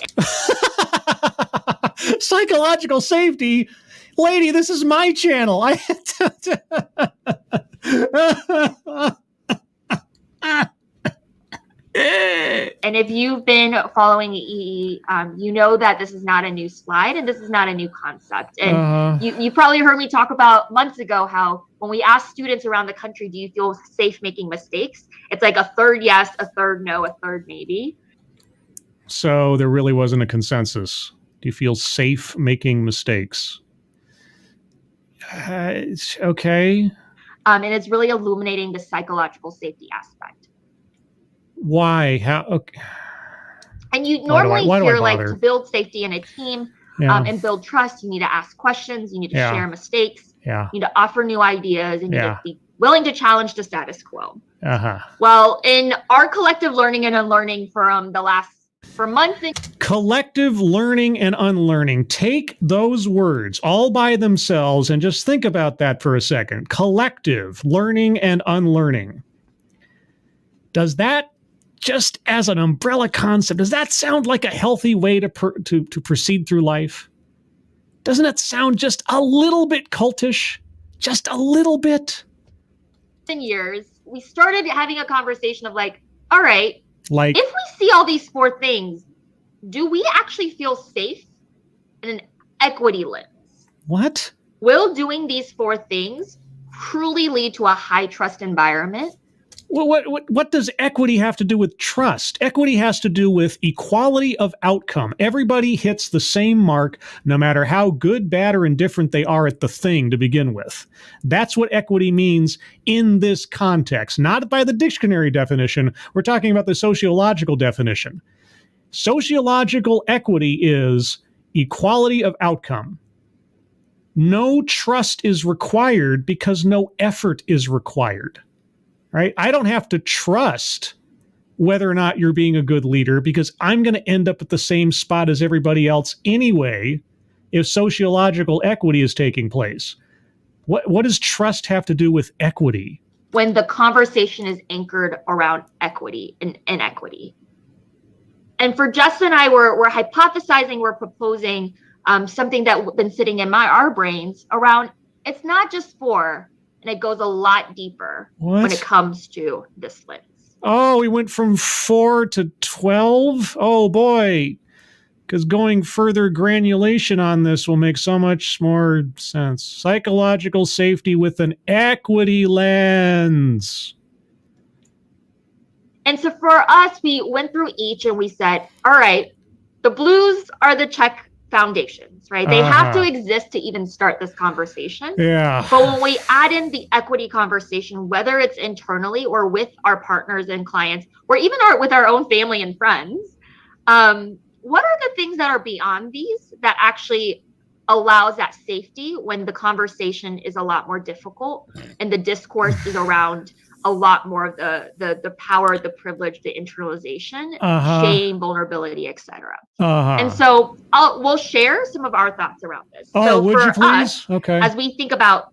Psychological safety? Lady, this is my channel. And if you've been following EE, you know that this is not a new slide and this is not a new concept. And you probably heard me talk about months ago how when we ask students around the country, do you feel safe making mistakes? It's like a third yes, a third no, a third maybe. So there really wasn't a consensus. Do you feel safe making mistakes? Okay. And it's really illuminating the psychological safety aspect. Why? How? Okay. And you normally hear like to build safety in a team and build trust, you need to ask questions, you need to share mistakes, you need to offer new ideas, and you need to be willing to challenge the status quo. Well, in our collective learning and unlearning for months. Collective learning and unlearning. Take those words all by themselves and just think about that for a second. Collective learning and unlearning. Does that, just as an umbrella concept, does that sound like a healthy way to proceed through life? Doesn't it sound just a little bit cultish? Just a little bit? In years, we started having a conversation of like, all right, like, if we see all these 4 things, do we actually feel safe in an equity lens? What? Will doing these 4 things truly lead to a high trust environment? Well, what does equity have to do with trust? Equity has to do with equality of outcome. Everybody hits the same mark, no matter how good, bad, or indifferent they are at the thing to begin with. That's what equity means in this context, not by the dictionary definition. We're talking about the sociological definition. Sociological equity is equality of outcome. No trust is required because no effort is required. Right? I don't have to trust whether or not you're being a good leader because I'm going to end up at the same spot as everybody else anyway if sociological equity is taking place. What does trust have to do with equity? When the conversation is anchored around equity and inequity. And for Justin and I, we're hypothesizing, we're proposing something that's been sitting in our brains around, it's not just 4, and it goes a lot deeper when it comes to this lens. Oh, we went from 4 to 12? Oh, boy. because going further granulation on this will make so much more sense. Psychological safety with an equity lens. And so for us, we went through each and we said, all right, the blues are the check foundations, right? They have to exist to even start this conversation. Yeah. But when we add in the equity conversation, whether it's internally or with our partners and clients, or even with our own family and friends, what are the things that are beyond these that actually allows that safety when the conversation is a lot more difficult and the discourse is around a lot more of the power, the privilege, the internalization, shame, vulnerability, etc. And so we'll share some of our thoughts around this. So would for you please? Us, okay. As we think about,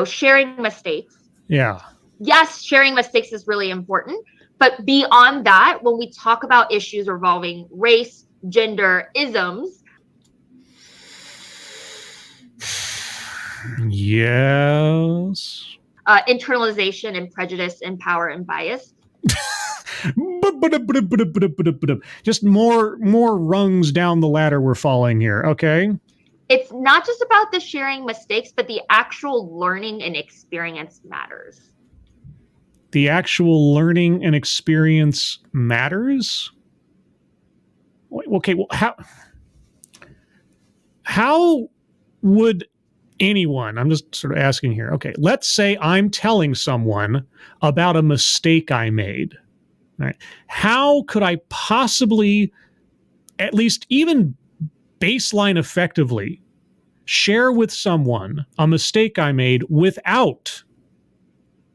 sharing mistakes. Yeah. Yes, sharing mistakes is really important. But beyond that, when we talk about issues involving race, gender, isms. Yes. Internalization and prejudice and power and bias. Just more rungs down the ladder we're falling here. Okay. It's not just about the sharing mistakes, but the actual learning and experience matters. The actual learning and experience matters? Okay, well, how would anyone, I'm just sort of asking here, okay, let's say I'm telling someone about a mistake I made, right? How could I possibly, at least even baseline effectively, share with someone a mistake I made without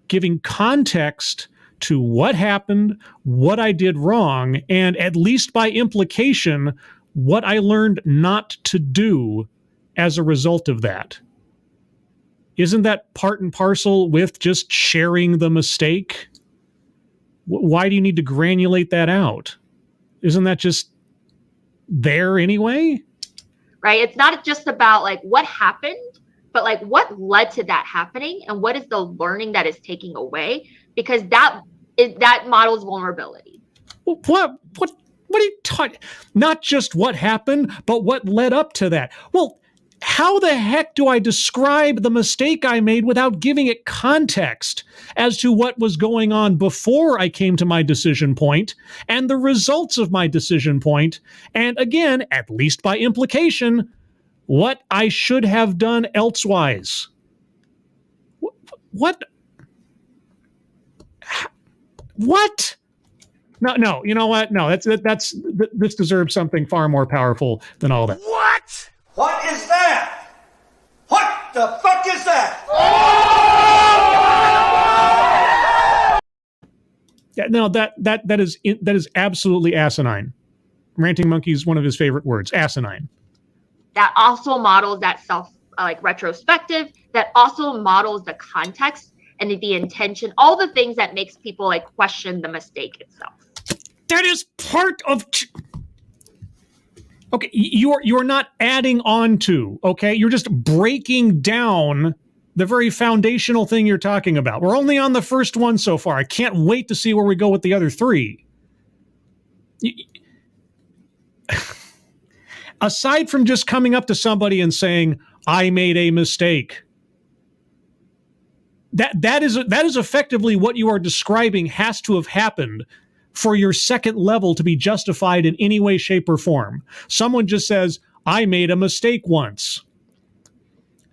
giving context to what happened, what I did wrong, and at least by implication, what I learned not to do as a result of that? Isn't that part and parcel with just sharing the mistake? Why do you need to granulate that out? Isn't that just there anyway? Right. It's not just about like what happened, but like what led to that happening and what is the learning that is taking away? Because that models vulnerability. What are you talking? Not just what happened, but what led up to that. Well, how the heck do I describe the mistake I made without giving it context as to what was going on before I came to my decision point and the results of my decision point? And again, at least by implication, what I should have done elsewise. What? No, you know what? No, this deserves something far more powerful than all that. What? What is that? What the fuck is that? Yeah, no, that is absolutely asinine. Ranting Monkey is one of his favorite words, asinine. That also models that retrospective, that also models the context and the intention, all the things that makes people like question the mistake itself. That is part of... Okay, you're not adding on to, okay? You're just breaking down the very foundational thing you're talking about. We're only on the first one so far. I can't wait to see where we go with the other three. Aside from just coming up to somebody and saying, I made a mistake, that is effectively what you are describing has to have happened for your second level to be justified in any way, shape, or form. Someone just says, I made a mistake once.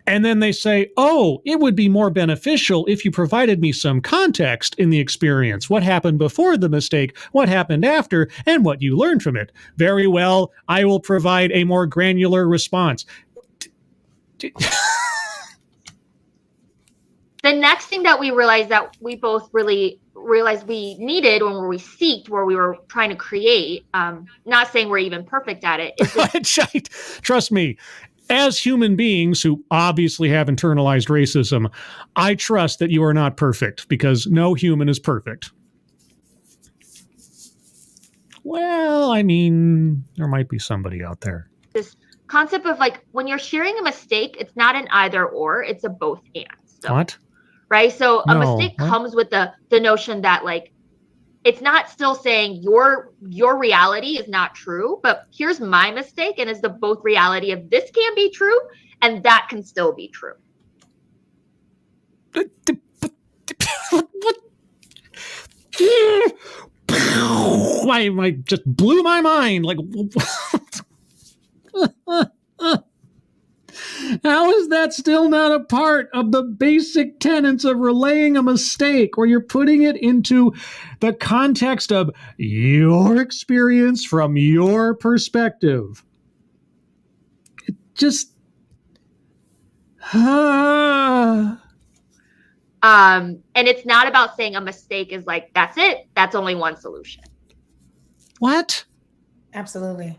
And then they say, oh, it would be more beneficial if you provided me some context in the experience. What happened before the mistake, what happened after, and what you learned from it. Very well, I will provide a more granular response. The next thing that we realized that we both really realized we needed when we seeked, where we were trying to create, not saying we're even perfect at it. Trust me, as human beings who obviously have internalized racism, I trust that you are not perfect, because no human is perfect. Well, I mean, there might be somebody out there. This concept of like, when you're sharing a mistake, it's not an either or, it's a both and. So, what? Right? So a mistake comes with the notion that like it's not still saying your reality is not true, but here's my mistake, and is the both reality of this can be true and that can still be true. Why just blew my mind. Like, how is that still not a part of the basic tenets of relaying a mistake, where you're putting it into the context of your experience from your perspective? It just... And it's not about saying a mistake is like, that's it. That's only one solution. What? Absolutely.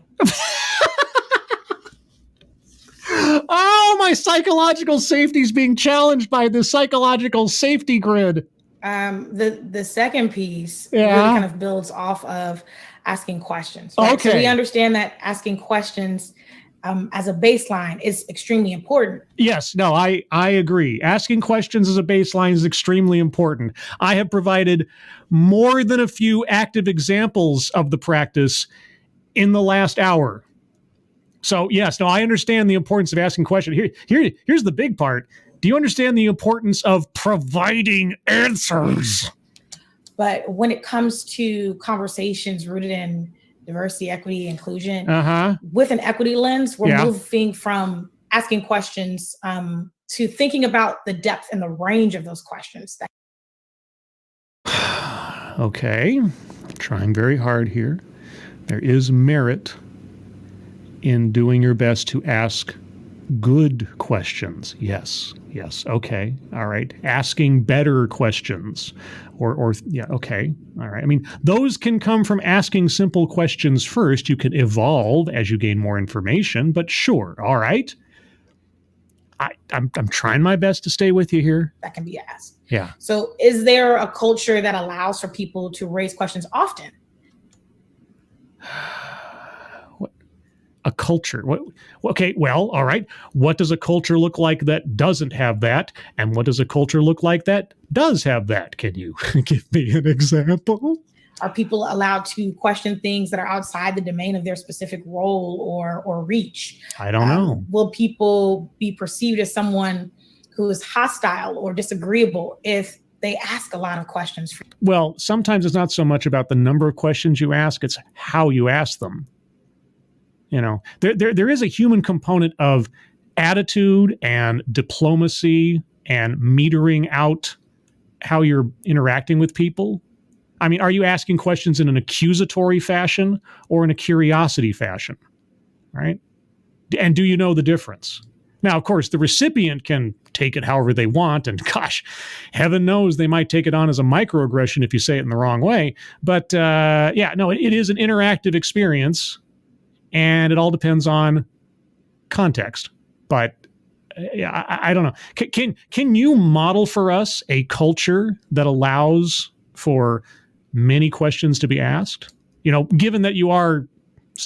Oh, my psychological safety is being challenged by the psychological safety grid. The second piece really kind of builds off of asking questions. Right? Okay. So we understand that asking questions as a baseline is extremely important. Yes, no, I agree. Asking questions as a baseline is extremely important. I have provided more than a few active examples of the practice in the last hour. So yes, no, I understand the importance of asking questions. Here's the big part. Do you understand the importance of providing answers? But when it comes to conversations rooted in diversity, equity, inclusion, with an equity lens, we're moving from asking questions to thinking about the depth and the range of those questions. Okay, I'm trying very hard here. There is merit in doing your best to ask good questions. Yes. Okay. All right. Asking better questions okay. All right. I mean, those can come from asking simple questions first. You can evolve as you gain more information, but sure. All right. I'm trying my best to stay with you here. That can be asked. Yeah. So is there a culture that allows for people to raise questions often? A culture. What? Okay, well, all right. What does a culture look like that doesn't have that? And what does a culture look like that does have that? Can you give me an example? Are people allowed to question things that are outside the domain of their specific role or reach? I don't know. Will people be perceived as someone who is hostile or disagreeable if they ask a lot of questions? Well, sometimes it's not so much about the number of questions you ask, it's how you ask them. You know, there is a human component of attitude and diplomacy and metering out how you're interacting with people. I mean, are you asking questions in an accusatory fashion or in a curiosity fashion? Right? And do you know the difference? Now, of course, the recipient can take it however they want, and gosh, heaven knows they might take it on as a microaggression if you say it in the wrong way. But it is an interactive experience. And it all depends on context. But I don't know. Can you model for us a culture that allows for many questions to be asked? You know, given that you are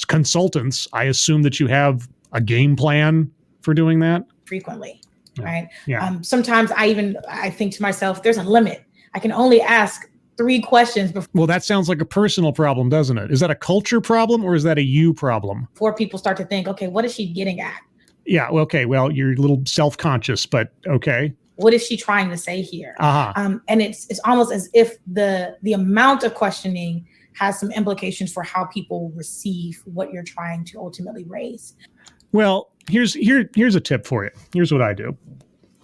consultants, I assume that you have a game plan for doing that? Frequently, yeah. Right? Yeah. Sometimes I think to myself, there's a limit. I can only ask 3 questions before. Well, that sounds like a personal problem, doesn't it? Is that a culture problem or is that a you problem? Before people start to think, okay, what is she getting at? Yeah, okay, well, you're a little self-conscious, but okay. What is she trying to say here? Uh-huh. And it's almost as if the amount of questioning has some implications for how people receive what you're trying to ultimately raise. Well, here's a tip for you. Here's what I do.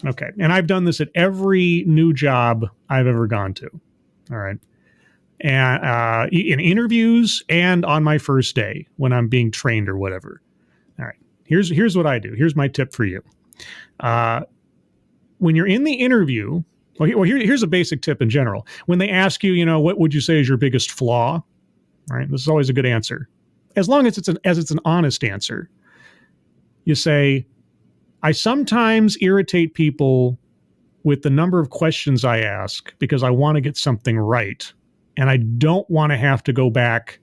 Okay, and I've done this at every new job I've ever gone to. All right. And in interviews and on my first day when I'm being trained or whatever. All right. Here's what I do. Here's my tip for you. When you're in the interview, here's a basic tip in general. When they ask you, what would you say is your biggest flaw? All right. This is always a good answer. As long as it's an honest answer. You say, I sometimes irritate people with the number of questions I ask because I want to get something right. And I don't want to have to go back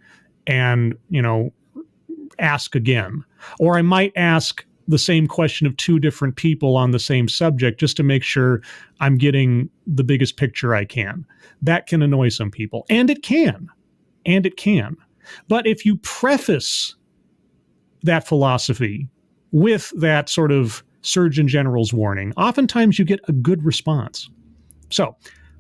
and, ask again. Or I might ask the same question of two different people on the same subject just to make sure I'm getting the biggest picture I can. That can annoy some people, and it can. But if you preface that philosophy with that sort of Surgeon General's warning, oftentimes you get a good response. So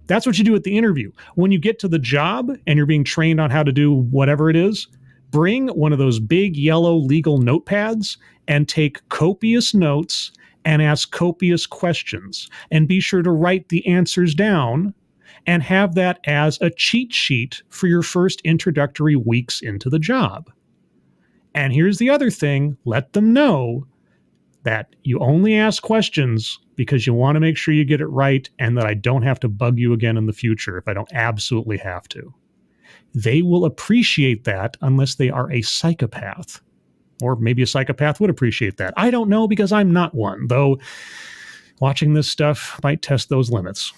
that's what you do at the interview. When you get to the job and you're being trained on how to do whatever it is, bring one of those big yellow legal notepads and take copious notes and ask copious questions. And be sure to write the answers down and have that as a cheat sheet for your first introductory weeks into the job. And here's the other thing, let them know that you only ask questions because you want to make sure you get it right and that I don't have to bug you again in the future if I don't absolutely have to. They will appreciate that unless they are a psychopath. Or maybe a psychopath would appreciate that. I don't know because I'm not one, though watching this stuff might test those limits.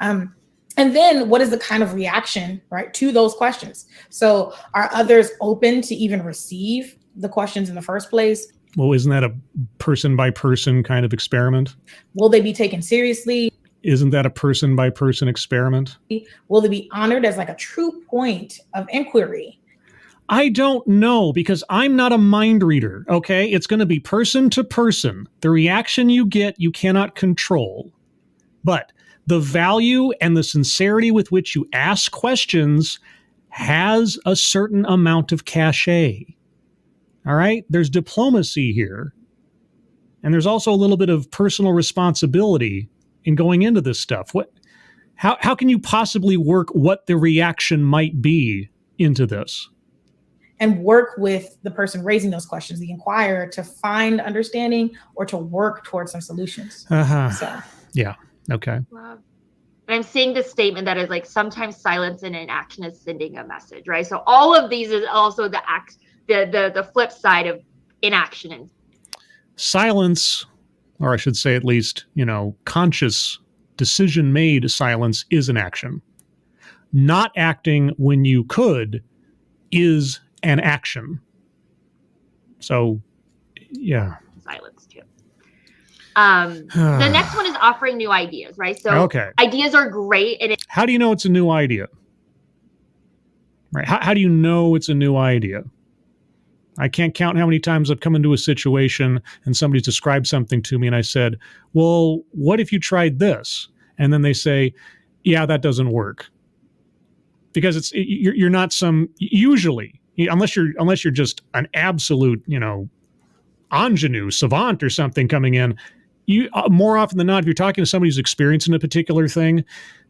And then what is the kind of reaction, right, to those questions? So are others open to even receive the questions in the first place? Well, isn't that a person-by-person kind of experiment? Will they be taken seriously? Isn't that a person-by-person experiment? Will they be honored as like a true point of inquiry? I don't know, because I'm not a mind reader, okay? It's going to be person to person. The reaction you get, you cannot control. But the value and the sincerity with which you ask questions has a certain amount of cachet. All right? There's diplomacy here. And there's also a little bit of personal responsibility in going into this stuff. How can you possibly work what the reaction might be into this? And work with the person raising those questions, the inquirer, to find understanding or to work towards some solutions. Yeah. Okay. Wow. And I'm seeing this statement that is like sometimes silence and inaction is sending a message, right? So all of these is also the flip side of inaction. And silence, or I should say at least, conscious decision-made silence is an action. Not acting when you could is an action. So, yeah. Silence too. The next one is offering new ideas, right? So ideas are great. And how do you know it's a new idea? Right? How do you know it's a new idea? I can't count how many times I've come into a situation and somebody's described something to me and I said, well, what if you tried this? And then they say, yeah, that doesn't work. Because you're not usually, unless you're just an absolute, ingenue, savant or something coming in, you more often than not, if you're talking to somebody who's experiencing a particular thing,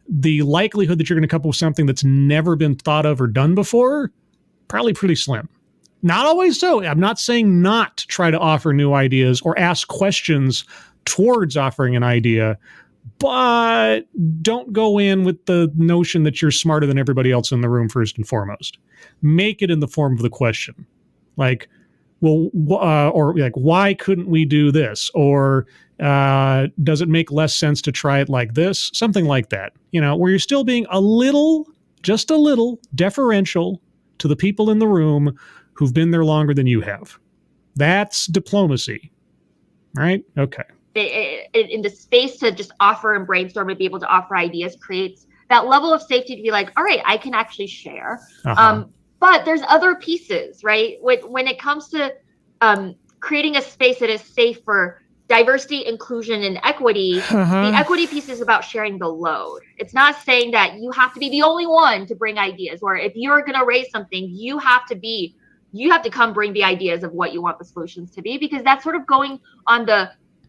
the likelihood that you're going to come up with something that's never been thought of or done before, probably pretty slim. Not always so. I'm not saying not to try to offer new ideas or ask questions towards offering an idea, but don't go in with the notion that you're smarter than everybody else in the room first and foremost. Make it in the form of the question. Like, well, or like, why couldn't we do this? Or does it make less sense to try it like this? Something like that, where you're still being just a little deferential to the people in the room who've been there longer than you have. That's diplomacy, right? Okay. In the space to just offer and brainstorm and be able to offer ideas creates that level of safety to be like, all right, I can actually share. But there's other pieces, right? When it comes to creating a space that is safe for diversity, inclusion, and equity, the equity piece is about sharing the load. It's not saying that you have to be the only one to bring ideas, or if you're going to raise something, you have to come bring the ideas of what you want the solutions to be, because that's sort of going on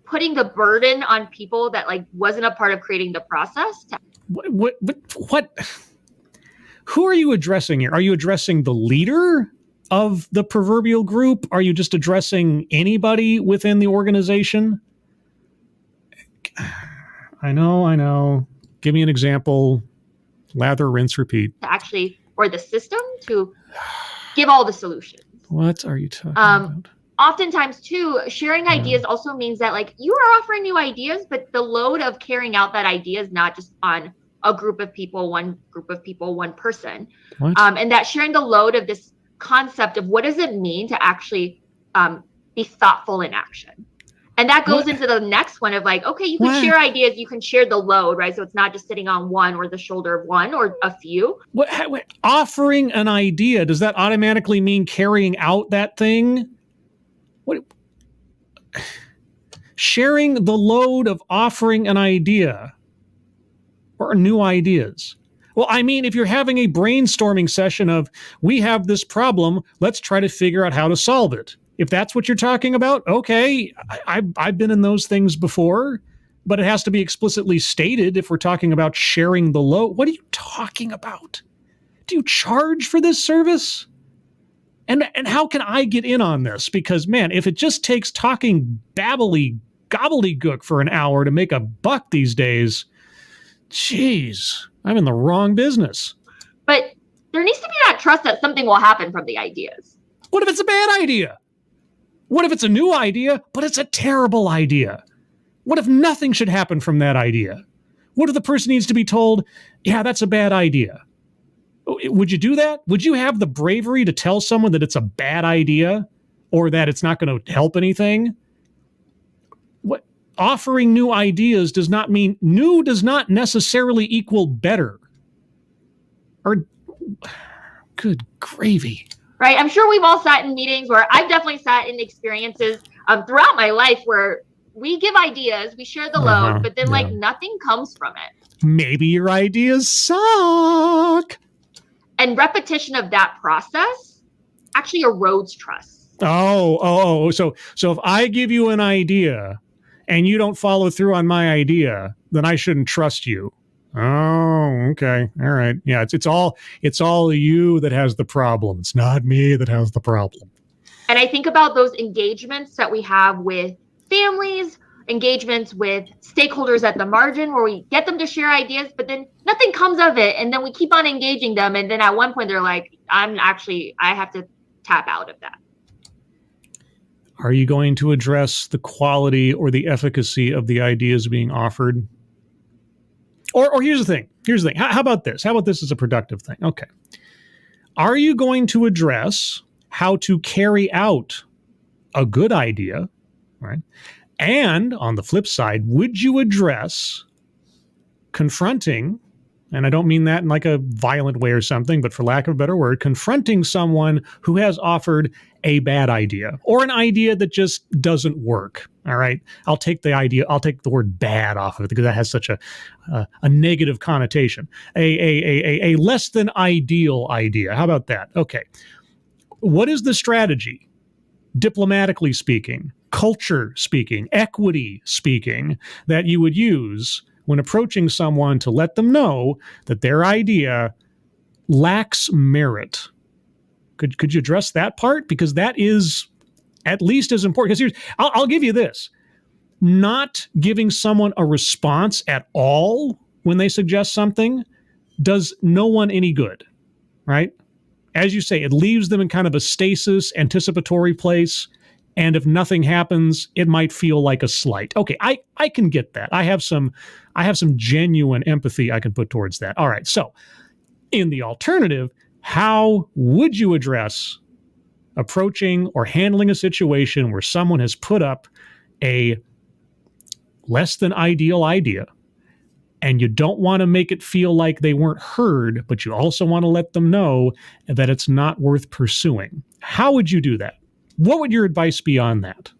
putting the burden on people that like wasn't a part of creating the process. What? Who are you addressing here? Are you addressing the leader of the proverbial group? Are you just addressing anybody within the organization? I know. Give me an example. Lather, rinse, repeat. Actually, or the system to give all the solutions. What are you talking about? Oftentimes too, sharing ideas also means that like you are offering new ideas, but the load of carrying out that idea is not just on a group of people, one person. And that sharing the load of this concept of what does it mean to actually be thoughtful in action. And that goes into the next one of like, okay, you can share ideas, you can share the load, right? So it's not just sitting on one or the shoulder of one or a few. Offering an idea, does that automatically mean carrying out that thing? What? Sharing the load of offering an idea or new ideas. Well, I mean, if you're having a brainstorming session of, we have this problem, let's try to figure out how to solve it. If that's what you're talking about, okay, I've been in those things before, but it has to be explicitly stated if we're talking about sharing the load. What are you talking about? Do you charge for this service? And how can I get in on this? Because, man, if it just takes talking gobbledygook for an hour to make a buck these days, geez, I'm in the wrong business. But there needs to be that trust that something will happen from the ideas. What if it's a bad idea? What if it's a new idea, but it's a terrible idea? What if nothing should happen from that idea? What if the person needs to be told, yeah, that's a bad idea? Would you do that? Would you have the bravery to tell someone that it's a bad idea or that it's not going to help anything? What offering new ideas does not mean new does not necessarily equal better. Or good gravy. Right. I'm sure we've all sat in meetings where I've definitely sat in experiences throughout my life where we give ideas, we share the load, but then like nothing comes from it. Maybe your ideas suck. And repetition of that process actually erodes trust. So if I give you an idea and you don't follow through on my idea, then I shouldn't trust you. Oh, okay. All right. Yeah, it's all you that has the problem. It's not me that has the problem. And I think about those engagements that we have with families, engagements with stakeholders at the margin where we get them to share ideas, but then nothing comes of it. And then we keep on engaging them. And then at one point they're like, I have to tap out of that. Are you going to address the quality or the efficacy of the ideas being offered? Or here's the thing. How about this? How about this as a productive thing? Okay. Are you going to address how to carry out a good idea, right? And on the flip side, would you address confronting, and I don't mean that in like a violent way or something, but for lack of a better word, confronting someone who has offered a bad idea or an idea that just doesn't work. All right. I'll take the word bad off of it because that has such a negative connotation. A less than ideal idea. How about that? Okay. What is the strategy? Diplomatically speaking, culture speaking, equity speaking, that you would use when approaching someone to let them know that their idea lacks merit? Could you address that part? Because that is at least as important. Because I'll give you this. Not giving someone a response at all when they suggest something does no one any good, right? As you say, it leaves them in kind of a stasis, anticipatory place. And if nothing happens, it might feel like a slight. Okay, I can get that. I have some genuine empathy I can put towards that. All right, so in the alternative, how would you address approaching or handling a situation where someone has put up a less than ideal idea and you don't want to make it feel like they weren't heard, but you also want to let them know that it's not worth pursuing? How would you do that? What would your advice be on that?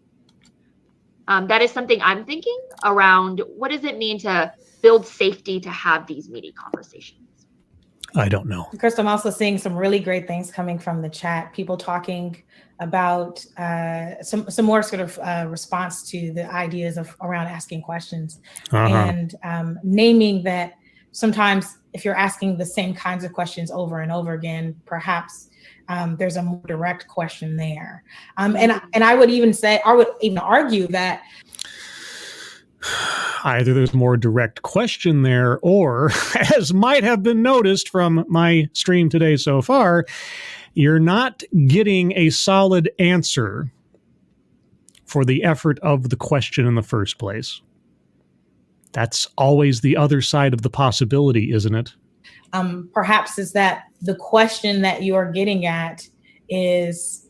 That is something I'm thinking around. What does it mean to build safety to have these meaty conversations? I don't know. Chris, I'm also seeing some really great things coming from the chat. People talking about some more sort of response to the ideas of around asking questions and naming that sometimes if you're asking the same kinds of questions over and over again, perhaps there's a more direct question there. And I would even argue that either there's more direct question there, or, as might have been noticed from my stream today so far, you're not getting a solid answer for the effort of the question in the first place. That's always the other side of the possibility, isn't it? Perhaps is that the question that you're getting at is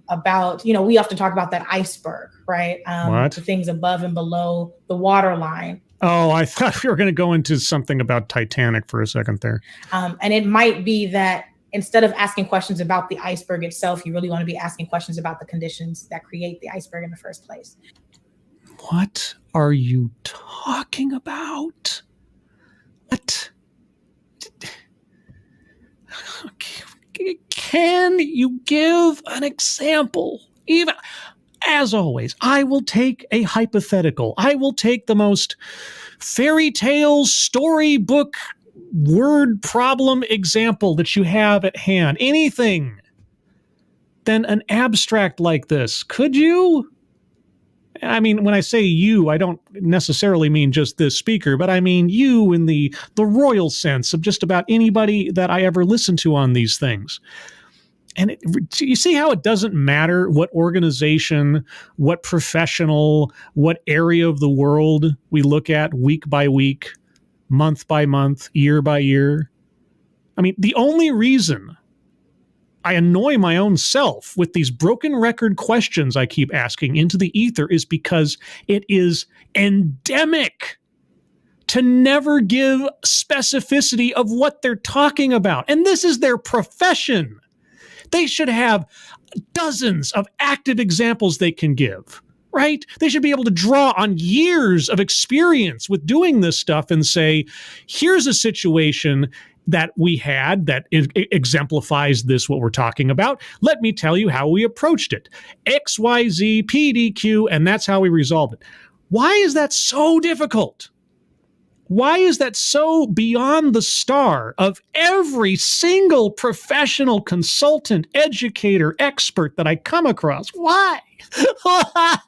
about, we often talk about that iceberg, right? What? The things above and below the waterline. Oh, I thought we were going to go into something about Titanic for a second there. And it might be that instead of asking questions about the iceberg itself, you really want to be asking questions about the conditions that create the iceberg in the first place. What are you talking about? What? Can you give an example? Even as always, I will take a hypothetical. I will take the most fairy tale storybook word problem example that you have at hand. Anything than an abstract like this. Could you? I mean, when I say you, I don't necessarily mean just this speaker, but I mean you in the royal sense of just about anybody that I ever listen to on these things. And you see how it doesn't matter what organization, what professional, what area of the world we look at week by week, month by month, year by year. I mean, the only reason I annoy my own self with these broken record questions I keep asking into the ether is because it is endemic to never give specificity of what they're talking about. And this is their profession. They should have dozens of active examples they can give, right? They should be able to draw on years of experience with doing this stuff and say, here's a situation that we had that exemplifies this, what we're talking about. Let me tell you how we approached it. X, Y, Z, P, D, Q, and that's how we resolved it. Why is that so difficult? Why is that so beyond the star of every single professional consultant, educator, expert that I come across? Why? Why?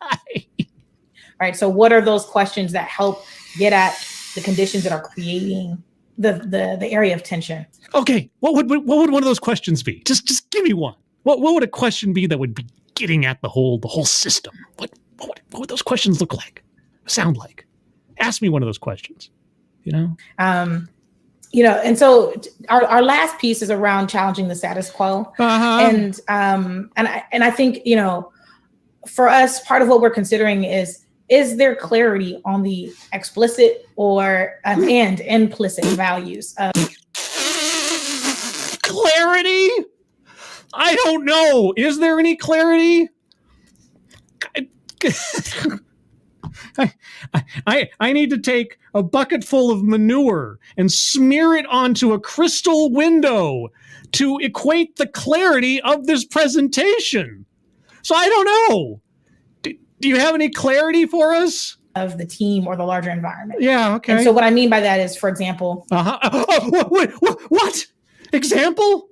Right. So what are those questions that help get at the conditions that are creating the area of tension? Okay. What would one of those questions be? Just give me one. What would a question be that would be getting at the whole system? What would those questions look like? Sound like? Ask me one of those questions. And so our last piece is around challenging the status quo. And I think, for us, part of what we're considering is there clarity on the explicit or and implicit values of clarity? I don't know. Is there any clarity? I need to take a bucket full of manure and smear it onto a crystal window to equate the clarity of this presentation. So I don't know. Do you have any clarity for us? Of the team or the larger environment. Yeah, okay. And so what I mean by that is, for example... What? Example?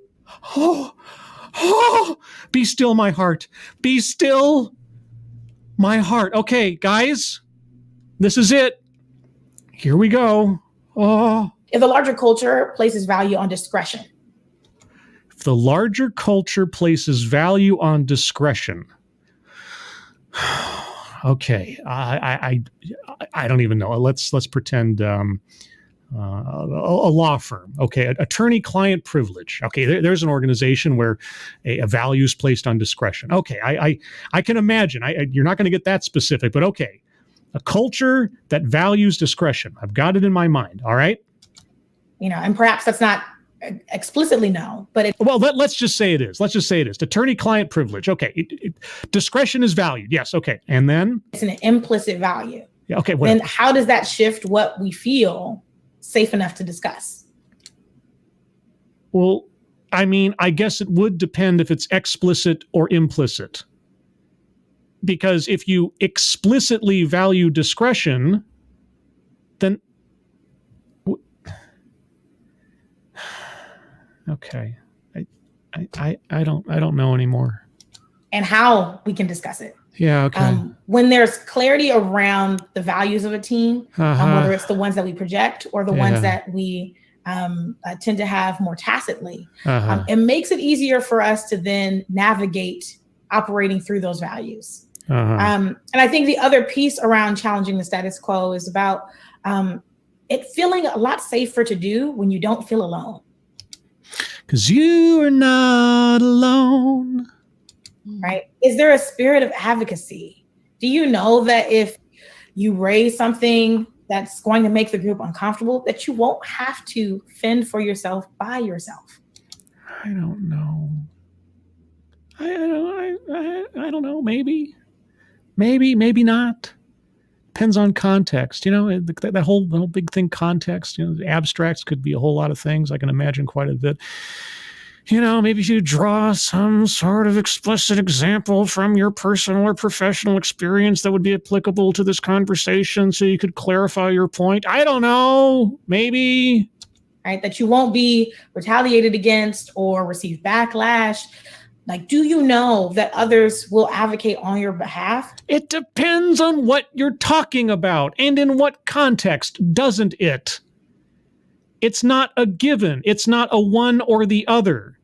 Be still, my heart. Be still, my heart. Okay, guys, this is it. Here we go. If the larger culture places value on discretion. If the larger culture places value on discretion. Okay, I don't even know. Let's pretend a law firm. Okay, attorney-client privilege. Okay, there's an organization where a value is placed on discretion. Okay, I can imagine. You're not going to get that specific, but okay, a culture that values discretion. I've got it in my mind. All right. And perhaps that's not explicitly no, but let's just say it is. Let's just say it is. Attorney-client privilege. Okay, discretion is valued. Yes. Okay, and then it's an implicit value. Yeah. Okay. Then how does that shift what we feel safe enough to discuss? Well, I mean, I guess it would depend if it's explicit or implicit. Because if you explicitly value discretion, then okay, I don't know anymore. And how we can discuss it. Yeah, okay. When there's clarity around the values of a team, whether it's the ones that we project or the ones that we tend to have more tacitly, it makes it easier for us to then navigate operating through those values. And I think the other piece around challenging the status quo is about it feeling a lot safer to do when you don't feel alone. 'Cause you are not alone. right? Is there a spirit of advocacy? Do you know that if you raise something that's going to make the group uncomfortable, that you won't have to fend for yourself by yourself? I don't know. I don't know. Maybe not. Depends on context. That whole big thing, context. Abstracts could be a whole lot of things. I can imagine quite a bit. Maybe if you draw some sort of explicit example from your personal or professional experience that would be applicable to this conversation so you could clarify your point. I don't know. Maybe. Right? That you won't be retaliated against or receive backlash. Like, do you know that others will advocate on your behalf? It depends on what you're talking about and in what context, doesn't it? It's not a given. It's not a one or the other.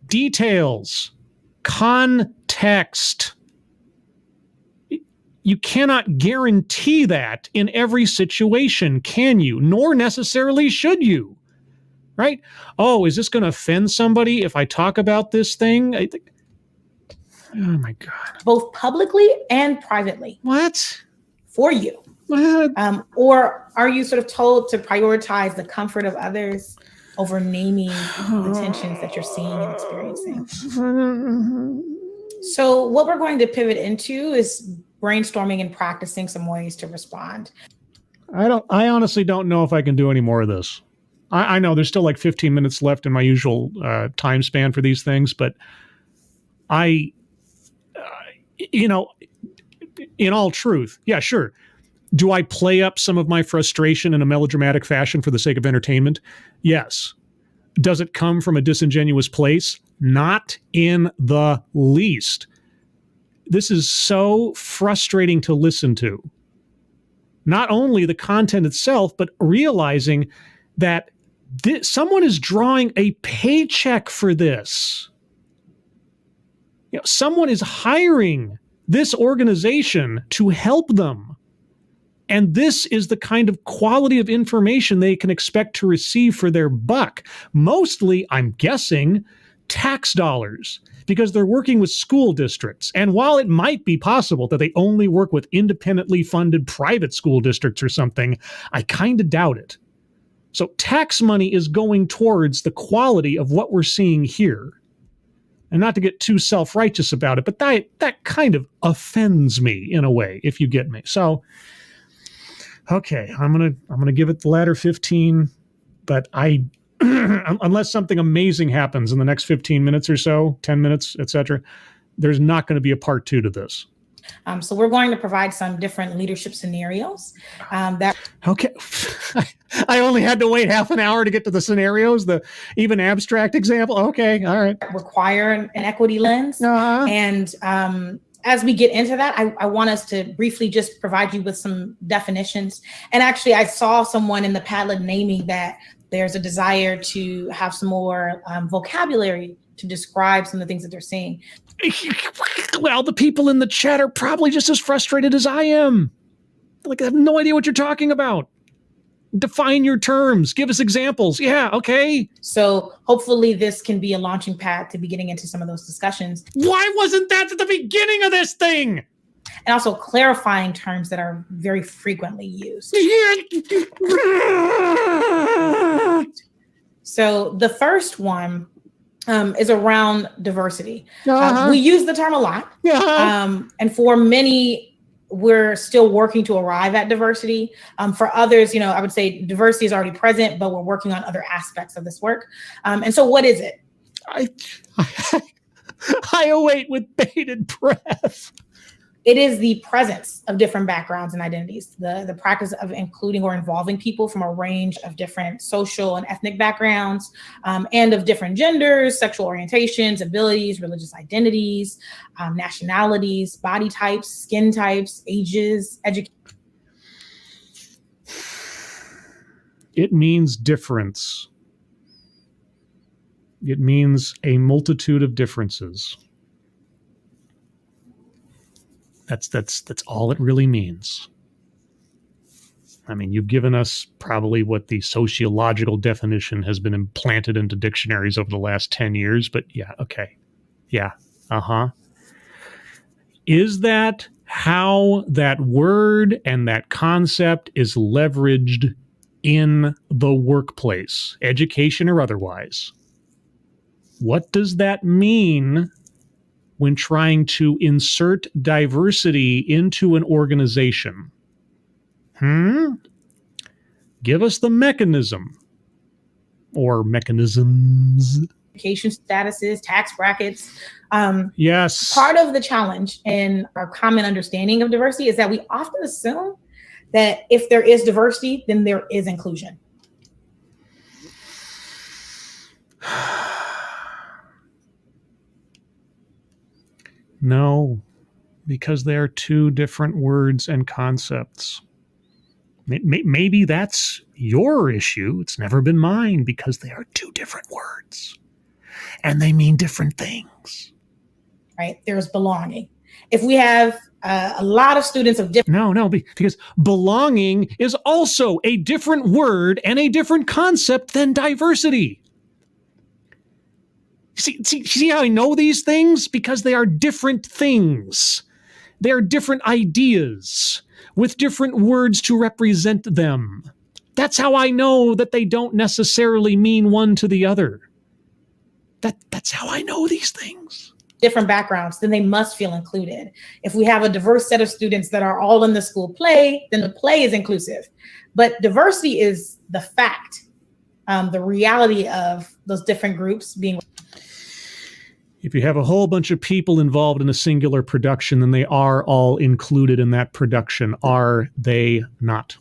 Details, context. You cannot guarantee that in every situation, can you? Nor necessarily should you. Right? Oh, is this going to offend somebody if I talk about this thing? Oh my God. Both publicly and privately. What? For you. What? Or are you sort of told to prioritize the comfort of others over naming the tensions that you're seeing and experiencing? So what we're going to pivot into is brainstorming and practicing some ways to respond. I honestly don't know if I can do any more of this. I know there's still like 15 minutes left in my usual time span for these things, but in all truth, yeah, sure. Do I play up some of my frustration in a melodramatic fashion for the sake of entertainment? Yes. Does it come from a disingenuous place? Not in the least. This is so frustrating to listen to. Not only the content itself, but realizing that someone is drawing a paycheck for this. Someone is hiring this organization to help them. And this is the kind of quality of information they can expect to receive for their buck. Mostly, I'm guessing, tax dollars, because they're working with school districts. And while it might be possible that they only work with independently funded private school districts or something, I kind of doubt it. So tax money is going towards the quality of what we're seeing here. And not to get too self-righteous about it, but that kind of offends me in a way, if you get me. So, okay, I'm gonna give it the latter 15, but unless something amazing happens in the next 15 minutes or so, 10 minutes, etc., there's not going to be a part 2 to this. So we're going to provide some different leadership scenarios. Okay. I only had to wait half an hour to get to the scenarios, the even abstract example. Okay. All right. Require an equity lens. Uh-huh. And as we get into that, I want us to briefly just provide you with some definitions. And actually, I saw someone in the Padlet naming that there's a desire to have some more vocabulary to describe some of the things that they're seeing. Well, the people in the chat are probably just as frustrated as I am. Like, I have no idea what you're talking about. Define your terms. Give us examples. Yeah, okay. So hopefully this can be a launching pad to be getting into some of those discussions. Why wasn't that at the beginning of this thing? And also clarifying terms that are very frequently used. So the first one is around diversity. We use the term a lot. And for many, we're still working to arrive at diversity. For others, I would say diversity is already present, but we're working on other aspects of this work. And so what is it? I await with bated breath. It is the presence of different backgrounds and identities, the practice of including or involving people from a range of different social and ethnic backgrounds, and of different genders, sexual orientations, abilities, religious identities, nationalities, body types, skin types, ages, education. It means difference. It means a multitude of differences. That's all it really means. I mean, you've given us probably what the sociological definition has been implanted into dictionaries over the last 10 years, but yeah, okay. Yeah, Is that how that word and that concept is leveraged in the workplace, education or otherwise? What does that mean when trying to insert diversity into an organization? Give us the mechanism or mechanisms. Education statuses, tax brackets. Yes. Part of the challenge in our common understanding of diversity is that we often assume that if there is diversity, then there is inclusion. No, because they are two different words and concepts. Maybe that's your issue. It's never been mine, because they are two different words and they mean different things. Right? There's belonging. If we have a lot of students of different... No, because belonging is also a different word and a different concept than diversity. See how I know these things? Because they are different things. They are different ideas with different words to represent them. That's how I know that they don't necessarily mean one to the other. That's how I know these things. Different backgrounds, then they must feel included. If we have a diverse set of students that are all in the school play, then the play is inclusive. But diversity is the fact, the reality of those different groups being... If you have a whole bunch of people involved in a singular production, then they are all included in that production, are they not?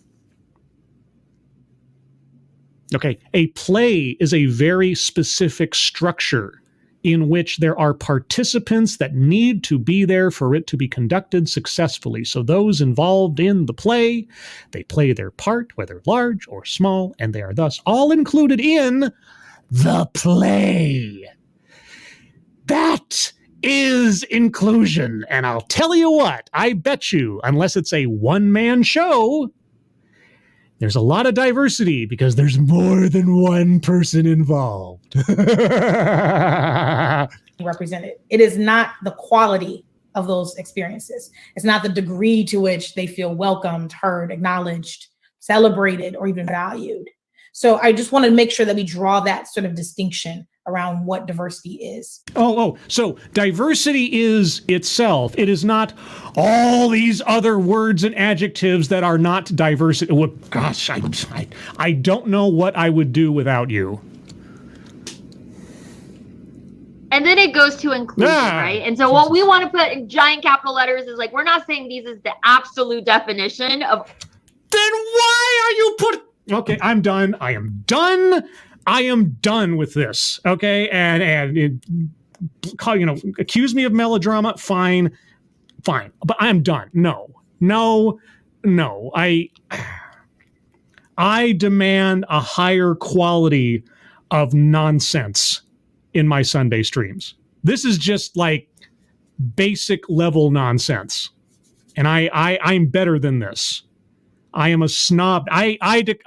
Okay, a play is a very specific structure in which there are participants that need to be there for it to be conducted successfully. So those involved in the play, they play their part, whether large or small, and they are thus all included in the play. That is inclusion. And I'll tell you what, I bet you, unless it's a one-man show, there's a lot of diversity because there's more than one person involved. Represented. It is not the quality of those experiences. It's not the degree to which they feel welcomed, heard, acknowledged, celebrated, or even valued. So I just want to make sure that we draw that sort of distinction around what diversity is. So diversity is itself. It is not all these other words and adjectives that are not diversity. Well, gosh, I don't know what I would do without you. And then it goes to inclusion, right? And so what we want to put in giant capital letters is like, we're not saying these is the absolute definition of... Then why are you Okay, I'm done. I am done with this. Okay, and accuse me of melodrama. Fine, but I'm done. No. I demand a higher quality of nonsense in my Sunday streams. This is just like basic level nonsense, and I'm better than this. I am a snob. I admit.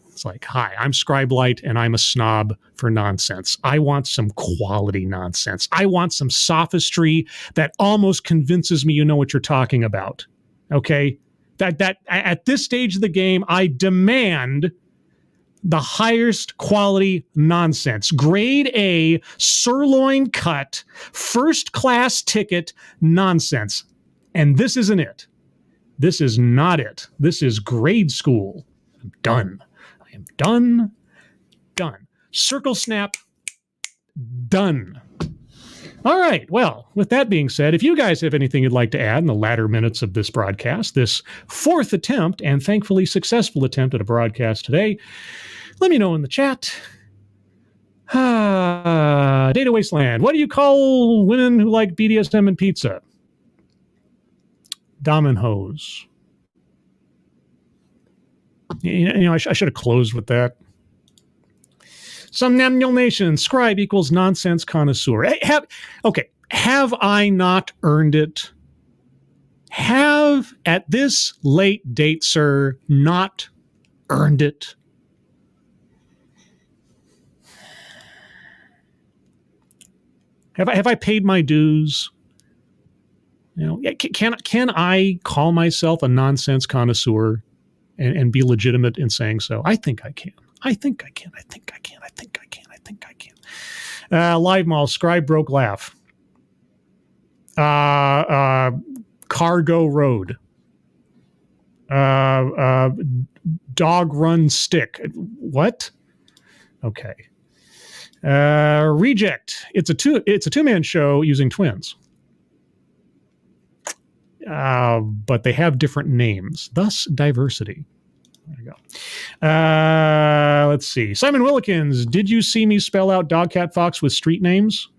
It's like, hi, I'm Scribelite and I'm a snob for nonsense. I want some quality nonsense. I want some sophistry that almost convinces me you know what you're talking about. Okay? That at this stage of the game, I demand the highest quality nonsense. Grade A, sirloin cut, first class ticket nonsense. And this isn't it. This is not it. This is grade school. I'm done. I am done. Circle snap. Done. All right. Well, with that being said, if you guys have anything you'd like to add in the latter minutes of this broadcast, this fourth attempt and thankfully successful attempt at a broadcast today, let me know in the chat. Data Wasteland. What do you call women who like BDSM and pizza? Dominoes. I should have closed with that. Somnambular Nation, scribe equals nonsense connoisseur. Have I not earned it? Have, at this late date, sir, not earned it? Have I paid my dues? You know, can I call myself a nonsense connoisseur and be legitimate in saying so? I think I can. Live Mall, Scribe Broke Laugh. Cargo Road. Dog Run Stick. What? Okay. Reject. It's a two-man show using twins. But they have different names, thus diversity. There you go. Let's see. Simon Willikins, did you see me spell out dog, cat, fox with street names?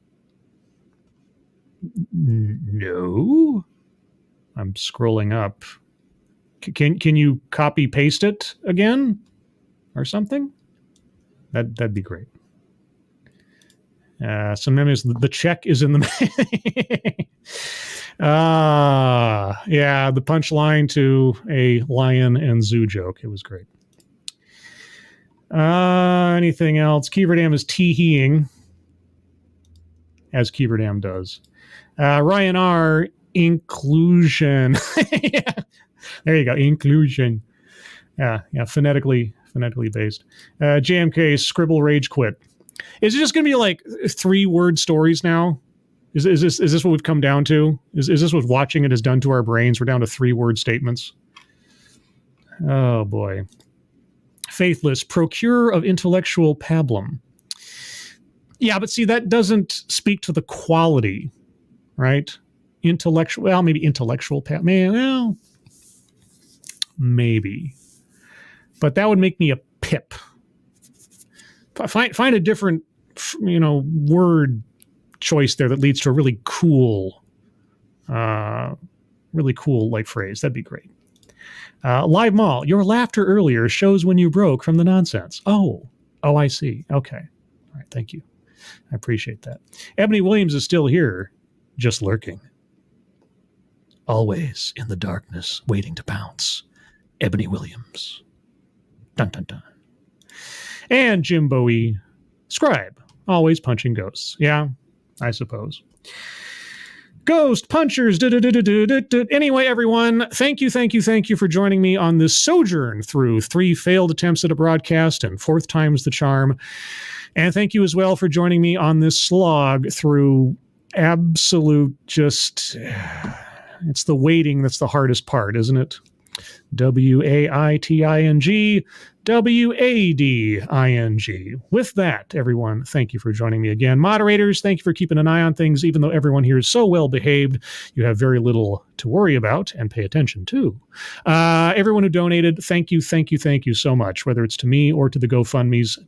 No. I'm scrolling up. Can you copy paste it again or something? That'd be great. Some memories. The check is in the. Yeah, the punchline to a lion and zoo joke. It was great. Anything else? Keeverdam is tee-heeing, as Keeverdam does. Ryan R. Inclusion. Yeah. There you go. Inclusion. Yeah. Phonetically based. JMK Scribble Rage Quit. Is it just going to be like 3-word stories now? Is this what we've come down to? Is this what watching it has done to our brains? We're down to 3-word statements. Oh boy. Faithless, procurer of intellectual pablum. Yeah, but see, that doesn't speak to the quality, right? Intellectual, well, maybe intellectual pablum. Well, maybe. But that would make me a pip. Find a different, word choice there that leads to a really cool like phrase. That'd be great. Live Mall, your laughter earlier shows when you broke from the nonsense. Oh, I see. Okay. All right. Thank you. I appreciate that. Ebony Williams is still here, just lurking. Always in the darkness, waiting to pounce. Ebony Williams. Dun, dun, dun. And Jim Bowie, Scribe, always punching ghosts. Yeah, I suppose. Ghost punchers. Anyway, everyone, thank you for joining me on this sojourn through 3 failed attempts at a broadcast and 4th time's the charm. And thank you as well for joining me on this slog through absolute it's the waiting that's the hardest part, isn't it? WAITING, WADING. With that, everyone, thank you for joining me again. Moderators, thank you for keeping an eye on things. Even though everyone here is so well behaved, you have very little to worry about and pay attention to. Everyone who donated, thank you so much, whether it's to me or to the GoFundMes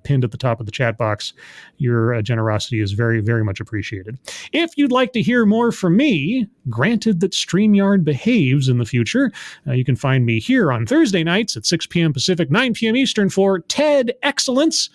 pinned at the top of the chat box. Your generosity is very, very much appreciated. If you'd like to hear more from me, granted that StreamYard behaves in the future, you can find me here on Thursday nights at 6 p.m. Pacific, 9 p.m. Eastern for TED Excellence,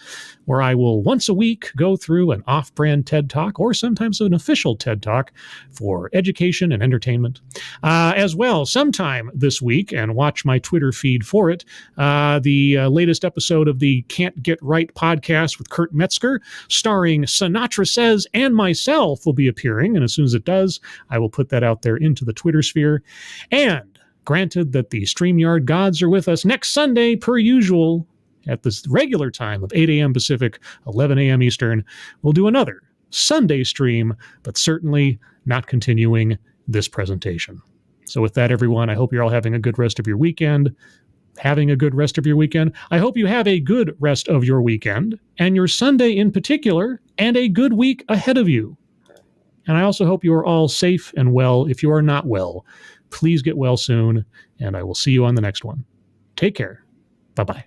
where I will once a week go through an off-brand TED Talk or sometimes an official TED Talk for education and entertainment. As well, sometime this week, and watch my Twitter feed for it, the latest episode of the Can't Get Right podcast with Kurt Metzger, starring Sinatra Says and myself, will be appearing, and as soon as it does, I will put that out there into the Twitter sphere. And granted that the StreamYard gods are with us next Sunday, per usual, at the regular time of 8 a.m. Pacific, 11 a.m. Eastern, we'll do another Sunday stream, but certainly not continuing this presentation. So with that, everyone, I hope you're all having a good rest of your weekend. I hope you have a good rest of your weekend, and your Sunday in particular, and a good week ahead of you. And I also hope you are all safe and well. If you are not well, please get well soon, and I will see you on the next one. Take care. Bye-bye.